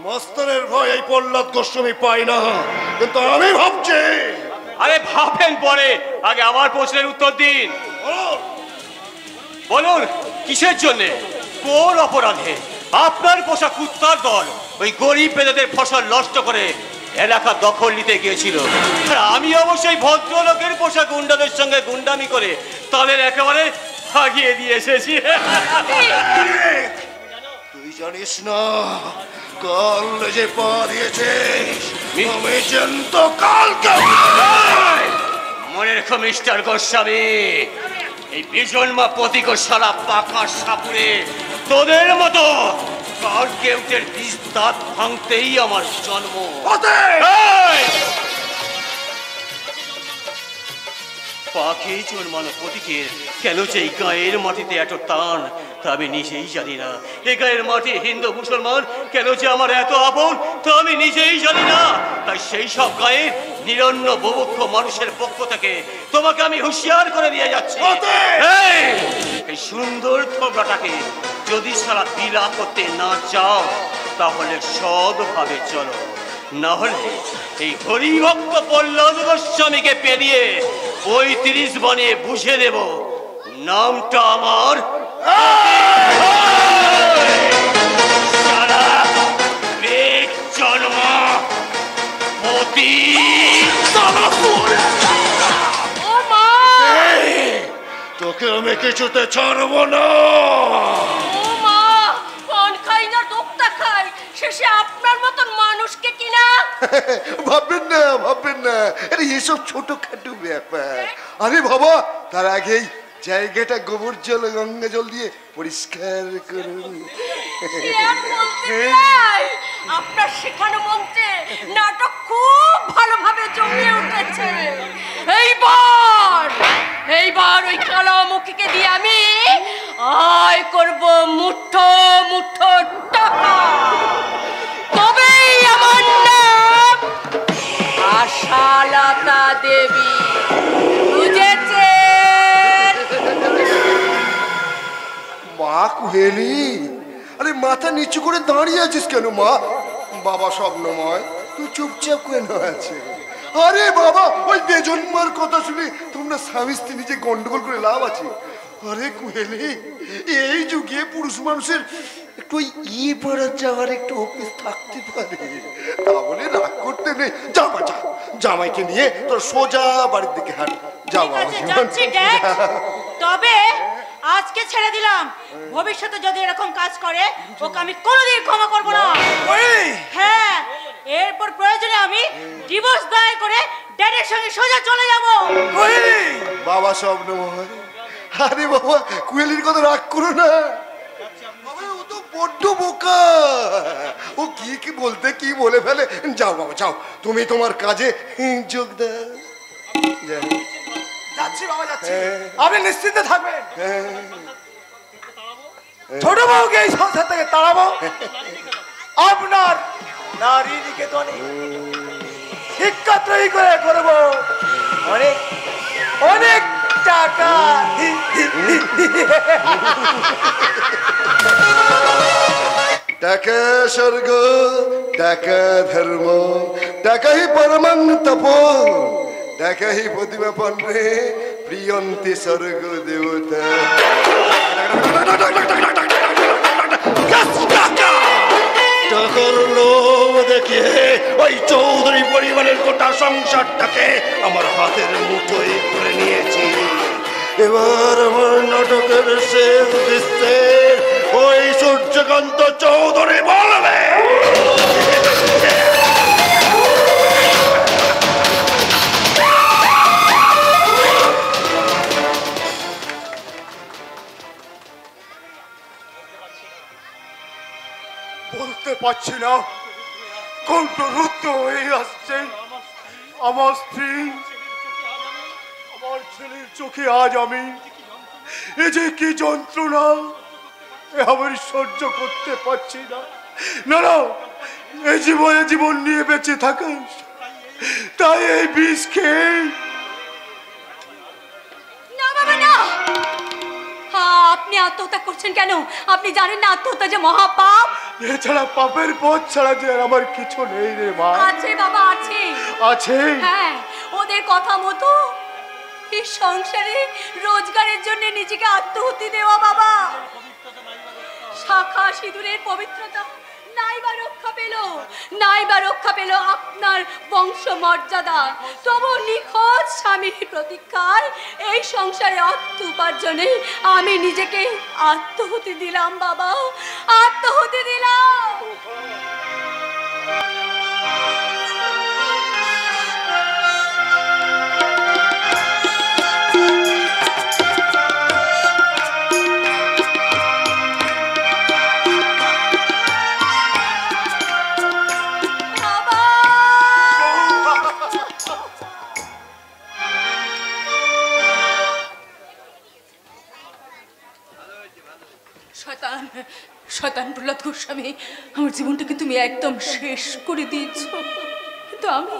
মাস্টারের ভয় এই প্রহ্লাদ গোস্বামী পাই না, কিন্তু আমি ভাবছি। আরে ভাবেন পরে, আগে আমার প্রশ্নের উত্তর দিন। বলুন, কিসের জন্যে, কোন অপরাধে আপনার পোষা কুত্তার দল ওই গরিব পেদেদের ফসল নষ্ট করে এলাকা দখল নিতে গিয়েছিল? আমি অবশ্যই ভদ্রলোকের পোষা গুন্ডাদের সঙ্গে গুন্ডামি করে তাদের একেবারে ভাগিয়ে দিয়ে এসেছি। তুই জানিস না কাল যে পা দিয়েছিস, আমি জানতো কালকে। মনে রেখো মিস্টার গোস্বামী, এই বিজন্মা প্রতীক সারা পাকা সাপুরে তোদের মতো কালকেউটের বীজ দাঁত ভাঙতেই আমার জন্ম। পাখি জন্মানো প্রতীকের কেন যে এই গায়ের মাটিতে এত টান তা আমি নিজেই জানি না। এ গায়ের মাটি হিন্দু মুসলমান কেন যে আমার এত আপন তা আমি নিজেই জানি না। তাই সেই সব গায়ের নিরন্ন বুভুক্ষ মানুষের পক্ষ থেকে তোমাকে আমি হুঁশিয়ার করে দিয়ে যাচ্ছি, এই সুন্দর থোবড়াটাকে যদি সারা বিলা করতে না চাও তাহলে সৎভাবে চলো, না হলে এই হরিভক্ত প্রহ্লাদ গোস্বামীকে পেরিয়ে 35 বানিয়ে বুঝে দেব নামটা আমার সারা বেগ জন্মা তোকে আমি কিছুতে ছাড়বো না। শেষে আপনার মতন মানুষকে কিনা ভাববেন না আরে এসব ছোটখাটো ব্যাপার। আরে বাবা, তার আগেই জায়গাটা গোবর জল গঙ্গা জল দিয়ে পরিষ্কার করুন। আপনার শেখানো মন্ত্রে নাটক খুব ভালোভাবে জমিয়ে উঠেছে। এইবার ওই কালামুখীকে দিয়ে আমি আয় করব মুঠো মুঠো টাকা। তবে কুহেলি, আরে মাথা নিচু করে দাঁড়িয়ে আছিস কেন মা? বাবা স্বপ্নময়, তুই চুপচাপ কেন আছে? আরে বাবা, ওই বেজন্মার কথা শুনে তোমরা স্বামী স্ত্রী নিজে গন্ডগোল করে লাভ আছে? আরে কুহেলি, এই যুগে পুরুষ মানুষের একটু পাড়া যাওয়ার একটু অফিস থাকতে পারে, তা বলে রাগ করতে নেই। যা বাচ্চা, জামাইকে নিয়ে তোর সোজা বাড়ির দিকে হাঁট। যাও বাবা জীবন। যাচ্ছি ড্যাড, তবে আজকে ছেড়ে দিলাম, ভবিষ্যতে যদি এরকম কাজ করে ওকে আমি কোনোদিন ক্ষমা করবো না। হ্যাঁ, এরপর প্রয়োজনে আমি ডিভোর্স দায়ের করে ড্যাডের সঙ্গে সোজা চলে যাব। বাবা স্বপ্নময়, আরে বাবা কুহেলির কথা রাগ করো না, ও তো বড্ড বোকা, ও কি কি বলতে কি বলে ফেলে। যাও বাবা যাও, তুমি তোমার কাজে যোগ দাও। যাচ্ছি বাবা, যাচ্ছি, আপনি নিশ্চিন্তে থাকবেন। ছোট বউকে এই সংসার থেকে তাড়াবো, আপনার নারী নিকেতনে শিক্ষাত্রয়ী করে করবো অনেক অনেক টাকা। টাকা স্বর্গ, টাকা ধর্ম, টাকাই পরমাং তপ, টাকাই প্রতিমা পণ্যে প্রিয়ন্তি স্বর্গ দেবতা। টাকার লোভ দেখিয়ে ওই চৌধুরী পরিবারের গোটা সংসারটাকে আমার হাতের মুঠোয় করে নিয়েছি। এবার আমার নাটকের শেষ দৃশ্যে ওই সূর্যকান্ত চৌধুরী বলবে, বলতে পারছি না, কণ্ঠরুদ্ধ হয়ে আসছে। আমার স্ত্রী, আমার ছেলের চোখে আজ আমি, এ যে কি যন্ত্রণা, আমি সহ্য করতে পারছি না। না না, এই জীবনে জীবন নিয়ে বেঁচে থাকা, তাই এই বিষ খেয়ে। না বাবা না, আপনি আত্মহত্যা করছেন কেন? আপনি জানেন না আত্মহত্যা যে মহাপাপ? এছাড়া পাপের পথ ছাড়া যে আর আমার কিছু নেই রে মা। আছে বাবা, আছে আছে। হ্যাঁ, ওদের কথা মতো এই সংসারে রোজগারের জন্য নিজেকে আত্মহত্যা দেওয়া বাবা। শাখা সিঁদুরের পবিত্রতা নাইবা রক্ষা পেল, নাইবা রক্ষা পেল আপনার বংশ মর্যাদা। তবু নিখোঁজ স্বামীর প্রতীক্ষায় এই সংসারে অর্থ উপার্জনে আমি নিজেকে আত্মহত্যা দিলাম বাবা, আত্মহত্যা দিলাম। শয়তান প্রহ্লাদ গোস্বামী, আমার জীবনটাকে তুমি একদম শেষ করে দিয়েছ। কিন্তু আমি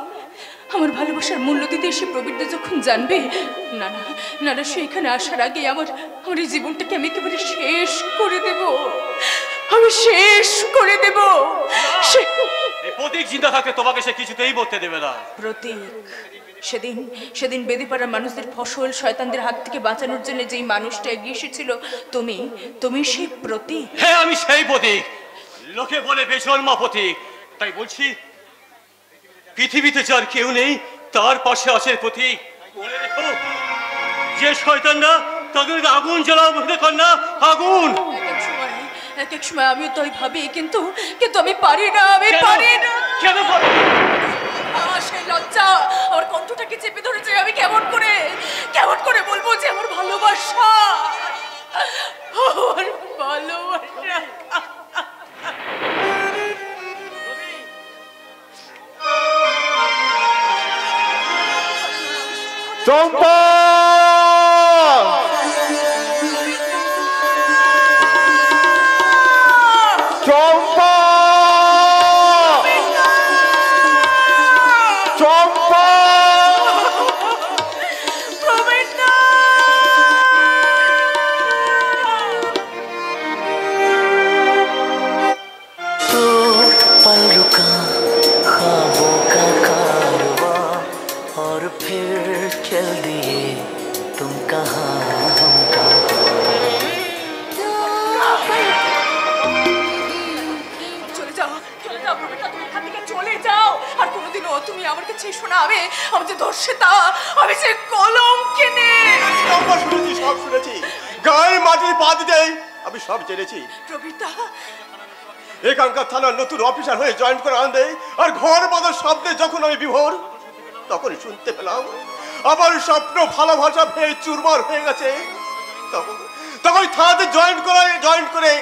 আমার ভালোবাসার মূল্য দিতে এসে প্রবীরদা যখন জানবে, না না না না, সে এখানে আসার আগে আমার এই জীবনটাকে আমি একেবারে শেষ করে দেব, আমি শেষ করে দেব। প্রতীক চিন্তা থাকতে তোমাকে সে কিছুতেই বলতে দেবে না। প্রতীক, সেদিন বেদিপাড়ার মানুষদের ফসল শয়তানদের হাত থেকে বাঁচানোর জন্য যেই মানুষটা এগিয়ে এসেছিল, তুমি সেই প্রতীক। হ্যাঁ, আমি সেই প্রতীক। লোকে বলে বেজন্মা প্রতীক, তাই বলছি পৃথিবীতে যার কেউ নেই তার পাশে আছে প্রতীক। বলে রেখো, যে শয়তানরা তাদেরকে আগুন জ্বালাও, বুঝতে পার না? আগুন এক এক সময় আমিও তাই ভাবি, কিন্তু আমি পারি না, আমি পারি না। কেন পারি? সেই লজ্জা আমার কণ্ঠটাকে চেপে ধরেছে। আমি কেমন করে বলবো যে আমার ভালোবাসা, আমার ভালোবাসা। চম্পা, চম্পা, চম্পা, फिर चल दिए तुम कहाँ हम कहाँ। চলে যাও প্রবীরদা, তুমি এখান থেকে চলে যাও। আর কোনোদিনও তুমি আমার কাছে শোনাবে আমি যে দর্শিতা, আমি যে কলঙ্কিনী। শুনেছি, সব শুনেছি। গায়ে মাটির পা দিতেই আমি সব জেনেছি। প্রবীরদা, এখানকার থানার নতুন অফিসার হয়ে জয়েন করে আনবে, আর ঘর বাঁধার শব্দে যখন আমি বিভোর, তখনই শুনতে পেলাম আমার স্বপ্ন ভালোবাসা ভেয়ে চুরমার হয়ে গেছে। তখন থানাতে জয়েন করে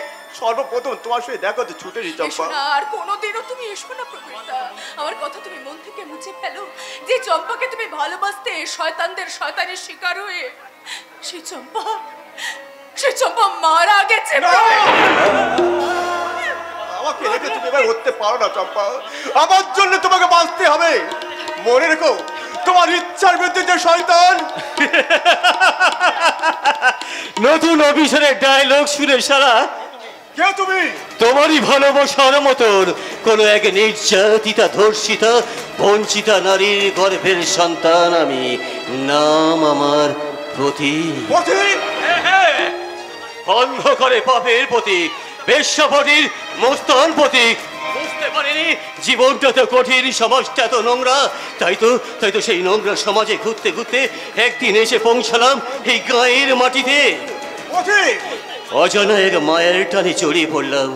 সর্বপ্রথম তোমার সাথে দেখা তো ছুটে নি চম্পা। আর কোনোদিনও তুমি এসো না প্রবীরদা, আমার কথা তুমি মন থেকে মুছে ফেলো। যে চম্পাকে তুমি ভালোবাসতে শয়তানদের শয়তানের শিকার হয়ে, সেই চম্পা মারা গেছে। আমাকে রেখে তুমি এবার উঠতে পারো না চম্পা, আমার জন্য তোমাকে বাঁচতে হবে। মনে রেখো, তোমার ইচ্ছার বিরুদ্ধে যে শয়তান। নতুন অফিসারের ডায়লগ শুনে সারা কে তুমি? তোমারই ভালোবাসার মতন কোন এক নির্যাতিতা, ধর্ষিতা, বঞ্চিতা নারীর গর্ভের সন্তান আমি। নাম আমার প্রতীক। বন্ধ করে পাপের প্রতীক, বেশ্যাপতির মস্তান প্রতীক। বুঝতে পারিনি জীবনটা তো কঠিন, সমাজটা এত নোংরা। তাই তো সেই নোংরা সমাজে ঘুরতে ঘুরতে একদিন এসে পৌঁছালাম এই গাঁয়ের মাটিতে। অজানা এক মায়ের টানে জড়িয়ে পড়লাম।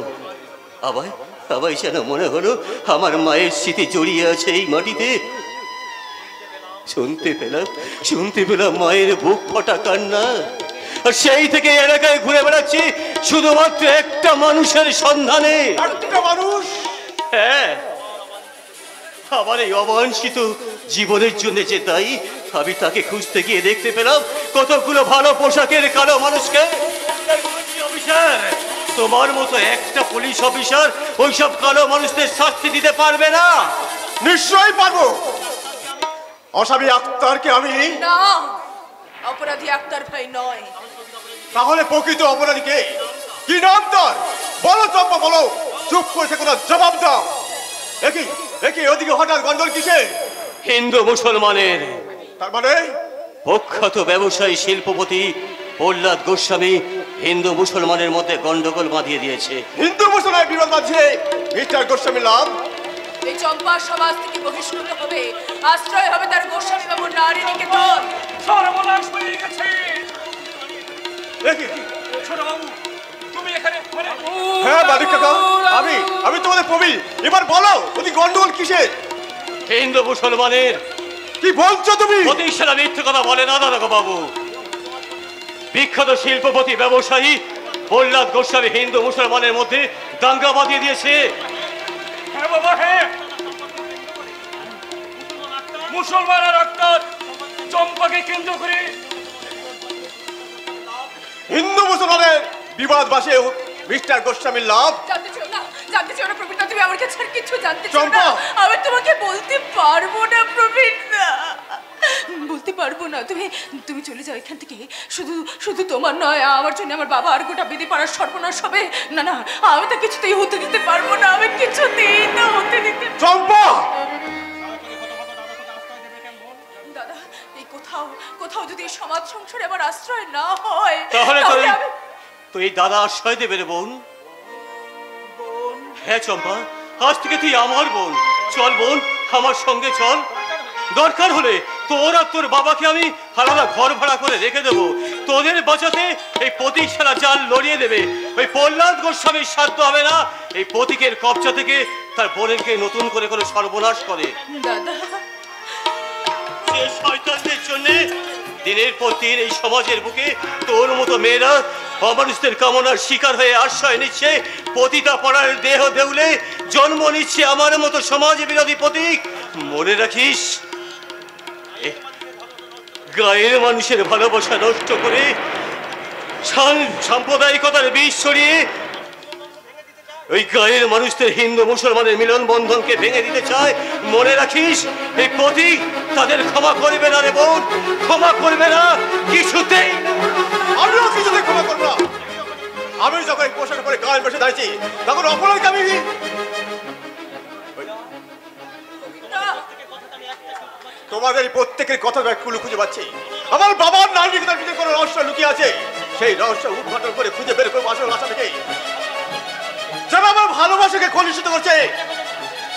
আবার যেন মনে হলো আমার মায়ের স্মৃতি জড়িয়ে আছে এই মাটিতে। শুনতে পেলাম মায়ের বুক ফটা কান্না। আর সেই থেকে এলাকায় ঘুরে বেড়াচ্ছি শুধুমাত্র একটা মানুষের সন্ধানে। একটা মানুষ? হ্যাঁ, আমার এই অবাঞ্ছিত জীবনের জন্য যে দায়ী, আমি তাকে খুঁজতে গিয়ে দেখতে পেলাম কতগুলো ভালো পোশাকের কালো মানুষকে। তোমার মতো একটা পুলিশ অফিসার ওইসব কালো মানুষদের শাস্তি দিতে পারবে না। নিশ্চয়ই পারবো। অসামি আক্তারকে আমি না, অপরাধী আক্তার ভাই নয়। তাহলে প্রকৃত অপরাধীকে? কি নাম তার? বলো চম্পা, বলো। চুপ করেছে কোনো জবাব দাও। দেখি ওদিকে হঠাৎ গন্ডল কিসে? হিন্দু মুসলমানের। তার মানে প্রখ্যাত ব্যবসায়ী শিল্পপতি প্রহ্লাদ গোস্বামী হিন্দু মুসলমানের মধ্যে গন্ডগোল বাঁধিয়ে দিয়েছে। হিন্দু মুসলমানের বিরোধ বাঁধছে মিস্টার গোস্বামী লাভ। এই চম্পা সমাজ থেকে বহিষ্কৃত হবে, আশ্রয় হবে তার গোস্বামী বাবুর নারী নিকেতন। সর্বনাশ হয়ে গেছে। হ্যাঁ মালিক কাকা, আমি তোমাদের প্রবীণ। এবার বলো ওই গন্ডগোল কিসের? হিন্দু মুসলমানের। কি বলছো তুমি? প্রতিষ্ঠানা মিথ্যে কথা বলে না দাদা বাবু। বিখ্যাত শিল্পপতি ব্যবসায়ী প্রহ্লাদ গোস্বামী হিন্দু মুসলমানের মধ্যে দাঙ্গা বাঁধিয়ে দিয়েছে। হ্যাঁ বাবা, হ্যাঁ। মুসলমান আর আক্তার চম্পাকে কেন্দ্র করে হিন্দু মুসলমানের বিবাদ বাসে মিস্টার গোস্বামীর লাভ। জানতে চাও না প্রবীরদা, তুমি আমার কাছে আর কিছু জানতে চাও না? আমি তোমাকে বলতে পারবো না প্রবীরদা, বলতে পারবো না। তুমি চলে যাও এখান থেকে। শুধু তোমার নয়, আমার জন্য আমার বাবা আর গোটা বেদে পাড়ার সর্বনাশ হবে। না, আমি তা কিছুতেই হতে দিতে পারবো না। আমি কিছুতেই না হতে দিতে। চম্পা, দাদা, এই কোথাও যদি সমাজ সংসারে আমার আশ্রয় না হয়, তাহলে তুই দাদা আশ্রয় দেবে রে বোন। হ্যাঁ চম্পা, আজ থেকে তুই আমার বোন। চল বোন, আমার সঙ্গে চল। দরকার হলে তোর আর তোর বাবাকে আমি আলাদা ঘর ভাড়া করে রেখে দেবো। তোদের বাঁচাতে এই প্রতীক সারা জাল লড়িয়ে দেবে। ওই প্রহ্লাদ গোস্বামীর সাধ্য হবে না এই প্রতীকের কবজা থেকে তার বোনকে নতুন করে করে সর্বনাশ করে। দাদা, যে শয়তানদের জন্য দিনের পর দিন এই সমাজের বুকে তোর মতো মেয়েরা অমানুষদের কামনার শিকার হয়ে আশ্রয় নিচ্ছে, পতিতা পড়ার দেহ দেউলে জন্ম নিচ্ছে আমার মতো সমাজ বিরোধী প্রতীক। মনে রাখিস, গায়ের মানুষের ভালোবাসা নষ্ট করে সাম্প্রদায়িকতার বিষ ছড়িয়ে ওই গায়ের মানুষদের হিন্দু মুসলমানের মিলন বন্ধনকে ভেঙে দিতে চায়। মনে রাখিস, এই প্রতীক তাদের ক্ষমা করবে না রে বোন, ক্ষমা করবে না কিছুতেই। আমিও কিছুতে ক্ষমা করবো না। আমি যখন পোশাক পরে গায়ে বসে দাঁড়িয়েছি তখন অপরাধকে আমি তোমাদের প্রত্যেকের কথা ক্লু খুঁজে পাচ্ছি। আমার বাবার নারী নিকেতনের ভিতরে কোনো রহস্য লুকিয়ে আছে, সেই রহস্য উদ্ঘাটন করে খুঁজে বের করবো আসল আসামিকে, যারা আমার ভালোবাসাকে কলুষিত করছে।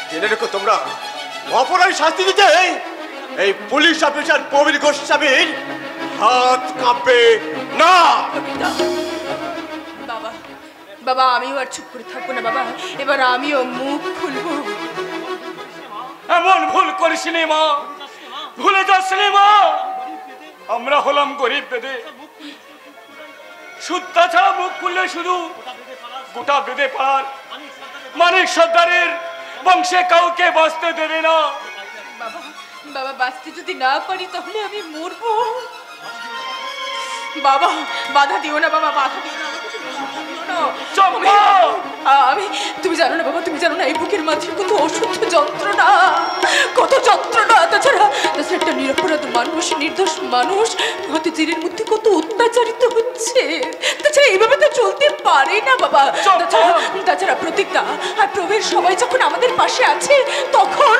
জেনে রেখো তোমরা, অপরাধী শাস্তি দিতে এই পুলিশ অফিসার প্রবীর গোস্বামীর হাত কাঁপবে না। বাবা, বাবা আমিও আর চুপ করে থাকবো না বাবা, এবার আমিও মুখ খুলবো। এমন ভুল করিসনি মা, ভুলে যাসনি মা, আমরা হলাম গরিব বেদে। সুদ্ধা ছাড়া মুখ খুললে শুধু গোটা বেদে পার মানিক সর্দারের বংশে কাউকে বাঁচতে দেবে না। বাবা, বাবা বাঁচতে যদি না পারি তাহলে আমি মরবো। বাবা বাধা দিও না, বাবা বাধা দিও না, আমি তুমি জানো না বাবা, তুমি জানো না এই বুকের মাঝে কত অসহ্য যন্ত্রণা, কত যন্ত্রণা। তাছাড়া একটা নিরপরাধ মানুষ, নির্দোষ মানুষ হয়তো জেলের মধ্যে কত অত্যাচারিত হচ্ছে। তাছাড়া এইভাবে তো চলতে পারে না বাবা। তাছাড়া প্রতিজ্ঞা আর প্রবীর সবাই যখন আমাদের পাশে আছে তখন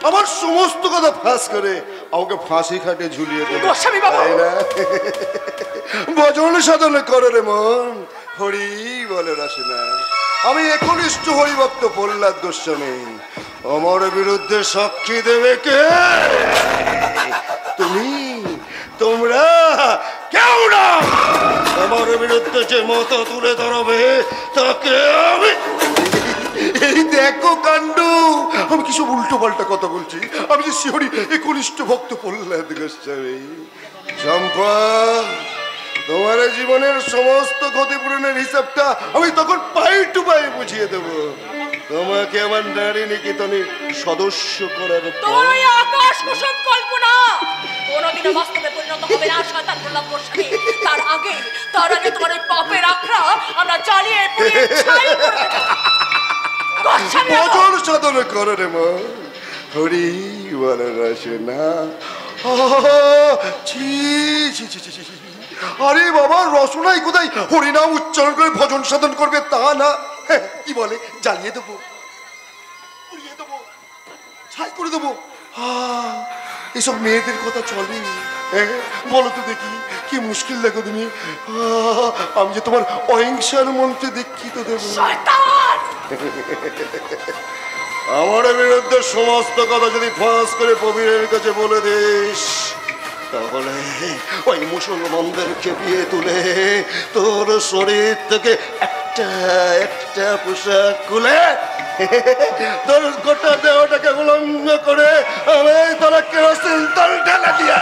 আমার সমস্ত কথা ফাঁস করে আমাকে ফাঁসি খাটে ঝুলিয়ে দেবে। গোস্বামী বাবা, ভজন সাধন করে রে মন, হরি বলে আসে না। আমি একনিষ্ঠ হরিভক্ত প্রহ্লাদ গোস্বামী। আমার বিরুদ্ধে সাক্ষী দেবে কে? তুমি, তোমরা কেউ না। আমার বিরুদ্ধে যে মত তুলে ধরবে তাকে আমি, এই দেখো কাণ্ড, আমি কিসব উল্টো পাল্টা কথা বলছি। আমি যে শিহরি একনিষ্ঠ ভক্ত প্রহ্লাদ গোস্বামী। চম্পা, তোমার জীবনের সমস্ত ক্ষতিপূরণের হিসাবটা আমি তখন পাই টু পাই বুঝিয়ে দেব। তোমাকে আমার নারী নিকেতনের সদস্য করার তোমার ওই আকাশ কুসুম কল্পনা কোনোদিনও বাস্তবে পরিণত হবে না শয়তান প্রহ্লাদ গোস্বামী। তার আগে তোমার ওই পাপের আখড়া আমরা জ্বালিয়ে পুড়িয়ে ছাই করে দেব। ভজন সাধন করে রে মা, হরি বলে আসে না। আরে বাবা, রসনাই কোথায় হরিনাম উচ্চারণ করে ভজন সাধন করবে তা না, কি বলে জ্বালিয়ে দেবো, পুড়িয়ে দেবো, ছাই করে দেবো। এসব মেয়েদের কথা চলে? বলো তো দেখি, কি মুশকিল দেখো তুমি। আমি যে তোমার অহিংসার মন্ত্রে দীক্ষিত দেব। আমার বিরুদ্ধে সমস্ত কথা যদি ফাঁস করে প্রবীরের কাছে বলে দিস, তাহলে ওই মুসলমানদের খেপিয়ে তুলে তোর শরীর থেকে একটা একটা পোশাক খুলে তোর গোটা দেহটাকে উলঙ্গ করে আমি তোরা কেরোসিন তেল ঢেলে দিয়ে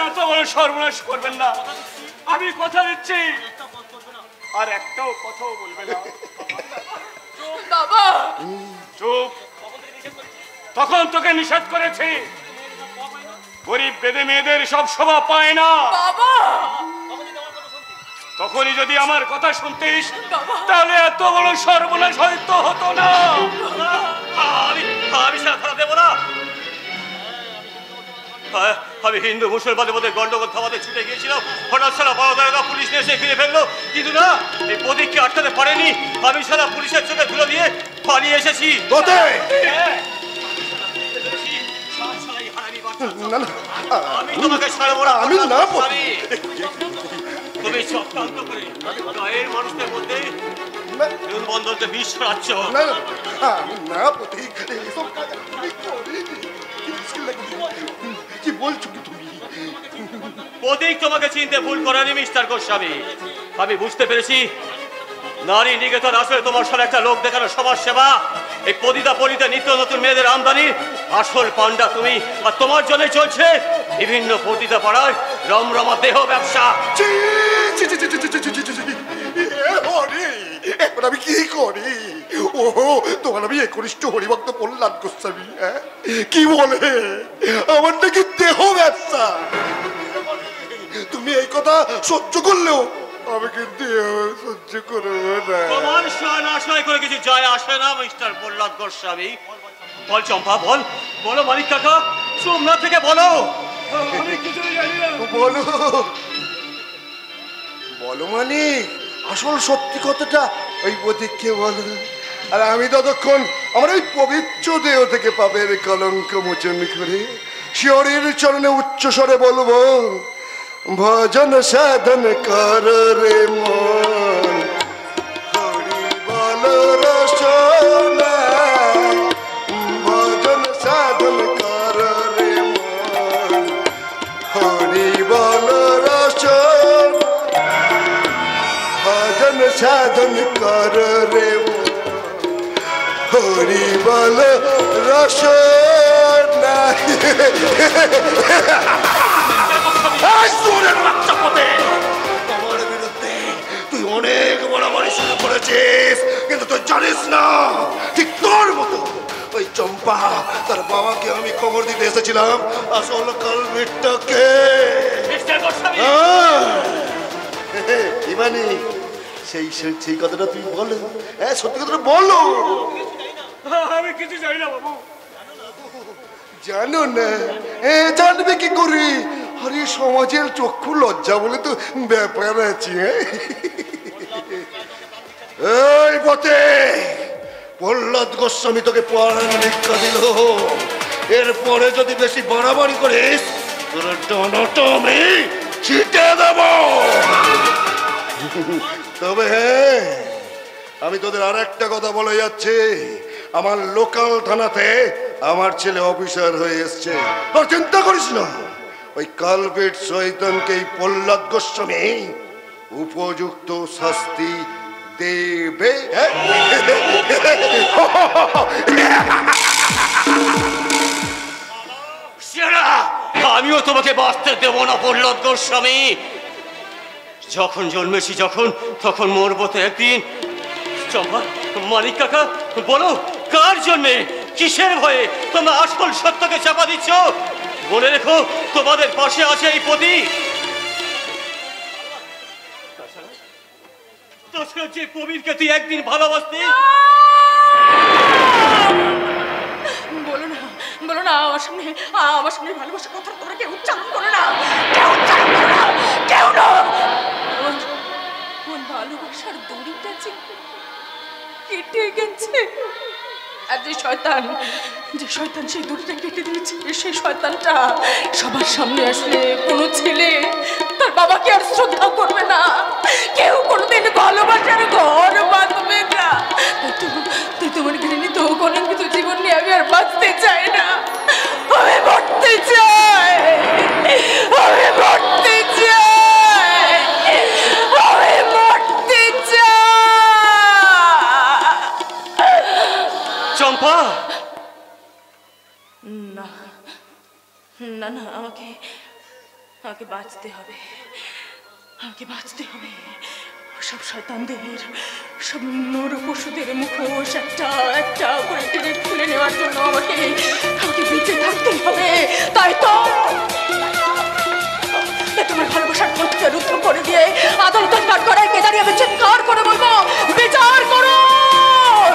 এত বড় সর্বনাশ করবেন না, আমি কথা দিচ্ছি আর একটাও কথাও বলবে না। বাবা চুপ, তখন তোকে নিষেধ করেছি। গরিব বেদে মেয়েদের সব শোভা পায় না। বাবা তখনই যদি আমার কথা শুনতিস তাহলে এত বড় সর্বনাশ হয়তো হতো না। আমি সাথা দেবো না। আমি হিন্দু মুসলমানের মধ্যে গন্ডগোল থামাতে ছুটে গিয়েছিলাম, হঠাৎ সারা বড়দারেরা পুলিশ নিয়ে এসে ঘিরে ফেললো। কিন্তু না, এই প্রদীপকে আটকাতে পারেনি। আমি সারা পুলিশের চোখে ধুলো দিয়ে পালিয়ে এসেছি। আমি তোমাকে ছাড়বো না। আমি না, তুমি চক্রান্ত করে গায়ের মানুষদের মধ্যে বন্ধনকে বিষ ছড়াচ্ছ। কি বলছো কি তুমি? প্রতীক তোমাকে চিনতে ভুল করেনি মিস্টার গোস্বামী। আমি বুঝতে পেরেছি নারী নিকেতন আসলে তোমার সাথে একটা লোক দেখানো সমাজ সেবা। এই পতিতা পরিতে নিত্য নতুন মেয়েদের আমদানি আসল পান্ডা তুমি, আর তোমার জন্য চলছে বিভিন্ন পতিতা পাড়ায় রমরমা দেহ ব্যবসা। এখন আমি কি করি? ও তোমার আমি একনিষ্ঠ হরিভক্ত প্রহ্লাদ গোস্বামী, কি বলে আমার নাকি দেহ ব্যবসা। তুমি এই কথা সহ্য করলেও আমি কিন্তু সহ্য করবো না। তোমার সয় না সয় করে কিছু যায় আসে না মিস্টার প্রহ্লাদ গোস্বামী। বল চম্পা, বল, বলো মানিক কাকা, চুপ না থেকে বলো। আমি কিছুই জানি না। বলো বলো মানিক, আসল সত্যি কথাটা ওই প্রতীককে বলো। আর আমি ততক্ষণ আমার ওই পবিত্র দেহ থেকে পাপের কলঙ্ক মোচন করে শিহরির চরণে উচ্চ স্বরে বলবো, ভজন সাধন কর রে মন, হরি বল রসনা, ভজন সাধন কর রে মন, হরি বল রসনা, ভজন সাধন কর রে মন, হরি বল রসনা। আমার বিরুদ্ধে তুই অনেক বড়াবড়ি শুরু করেছিস, কিন্তু তুই জানিস না ঠিক তোর মতো ওই চম্পা তার বাবাকে আমি খবর দিতে এসেছিলাম আসল কালমিটটাকে। ইমানি সেই সেই কথাটা তুই বলো, হ্যাঁ সত্যি কথাটা বলো। আমি কিছু জানি না বাবু। জানো না? জানবে কি করে? আরে সমাজের চক্ষু লজ্জা বলে তো ব্যাপার আছে। এই পথে প্রহ্লাদ গোস্বামী তোকে পড়ান ভিক্ষা দিল, এরপরে যদি বেশি বাড়াবাড়ি করিস তোর ডানাটা আমি ছিটে দেব। তবে হ্যাঁ, আমি তোদের আর একটা কথা বলে যাচ্ছি, আমার লোকাল থানাতে আমার ছেলে অফিসার হয়ে এসছে। তোর চিন্তা করিস না, ওই কালপেট শয়তানকে এই প্রহ্লাদ গোস্বামী উপযুক্ত শাস্তি দেবে। আমিও তোমাকে বাঁচতে দেব না প্রহ্লাদ গোস্বামী। যখন জন্মেছি যখন, তখন মরবো তো একদিন। চম্পা, মানিক কাকা, বলো কার জন্যে, কিসের ভয়ে তোমরা আসল সত্যকে চাপা দিচ্ছ? মনে রেখো তোমাদের পাশে আছে এই পতি। যে কবিরকে তুই একদিন ভালোবাসতি। বলো না, বলো না, আমার সামনে ভালোবাসার কথা তোমরা কেউ উচ্চারণ করো না, কেউ উচ্চারণ করো না, কেউ না। কোন ভালোবাসার দড়িটা যে কেটে গেছে, আর যে শয়তান সেই দড়িটা কেটে দিয়েছে, সেই শয়তানটা সবার সামনে আসলে কোনো ছেলে তার বাবাকে আর শ্রদ্ধা করবে না, কেউ কোনোদিন ভালোবাসার ঘর বাঁধবে না। তুই তোমার ঘৃণিত কলঙ্কিত জীবন নিয়ে আমি আর বাঁচতে চাই না, আমি মরতে চাই, আমি মরতে চাই, আমি মরতে চাই। চম্পা, না না না, আমাকে বাঁচতে হবে, আমাকে বাঁচতে হবে। সব শয়তানদের, সব নর পশুদের মুখোশ একটা একটা করে টেনে খুলে নেওয়ার জন্য আমাকে বেঁচে থাকতে হবে। তাই তো তোমার ভালোবাসার পথকে রুদ্ধ করে দিয়ে আদালতের কাঠগড়ায় কে দাঁড়িয়ে আমি চিৎকার করে বলবো, বিচার করুন,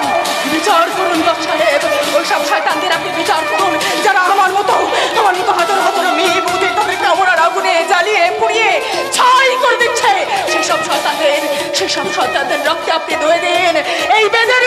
বিচার করুন বাপ সাহেব। ওই সব শয়তানদের আপনি বিচার করুন, যারা আমার মতো হাজার হাজার মেয়ে বউদের তাদের কামড়ার আগুনে জ্বালিয়ে পুড়িয়ে ছাই করে দিচ্ছে। সেই সব শয়তানদের রক্তে আপনি ধুয়ে দিন এই বেদের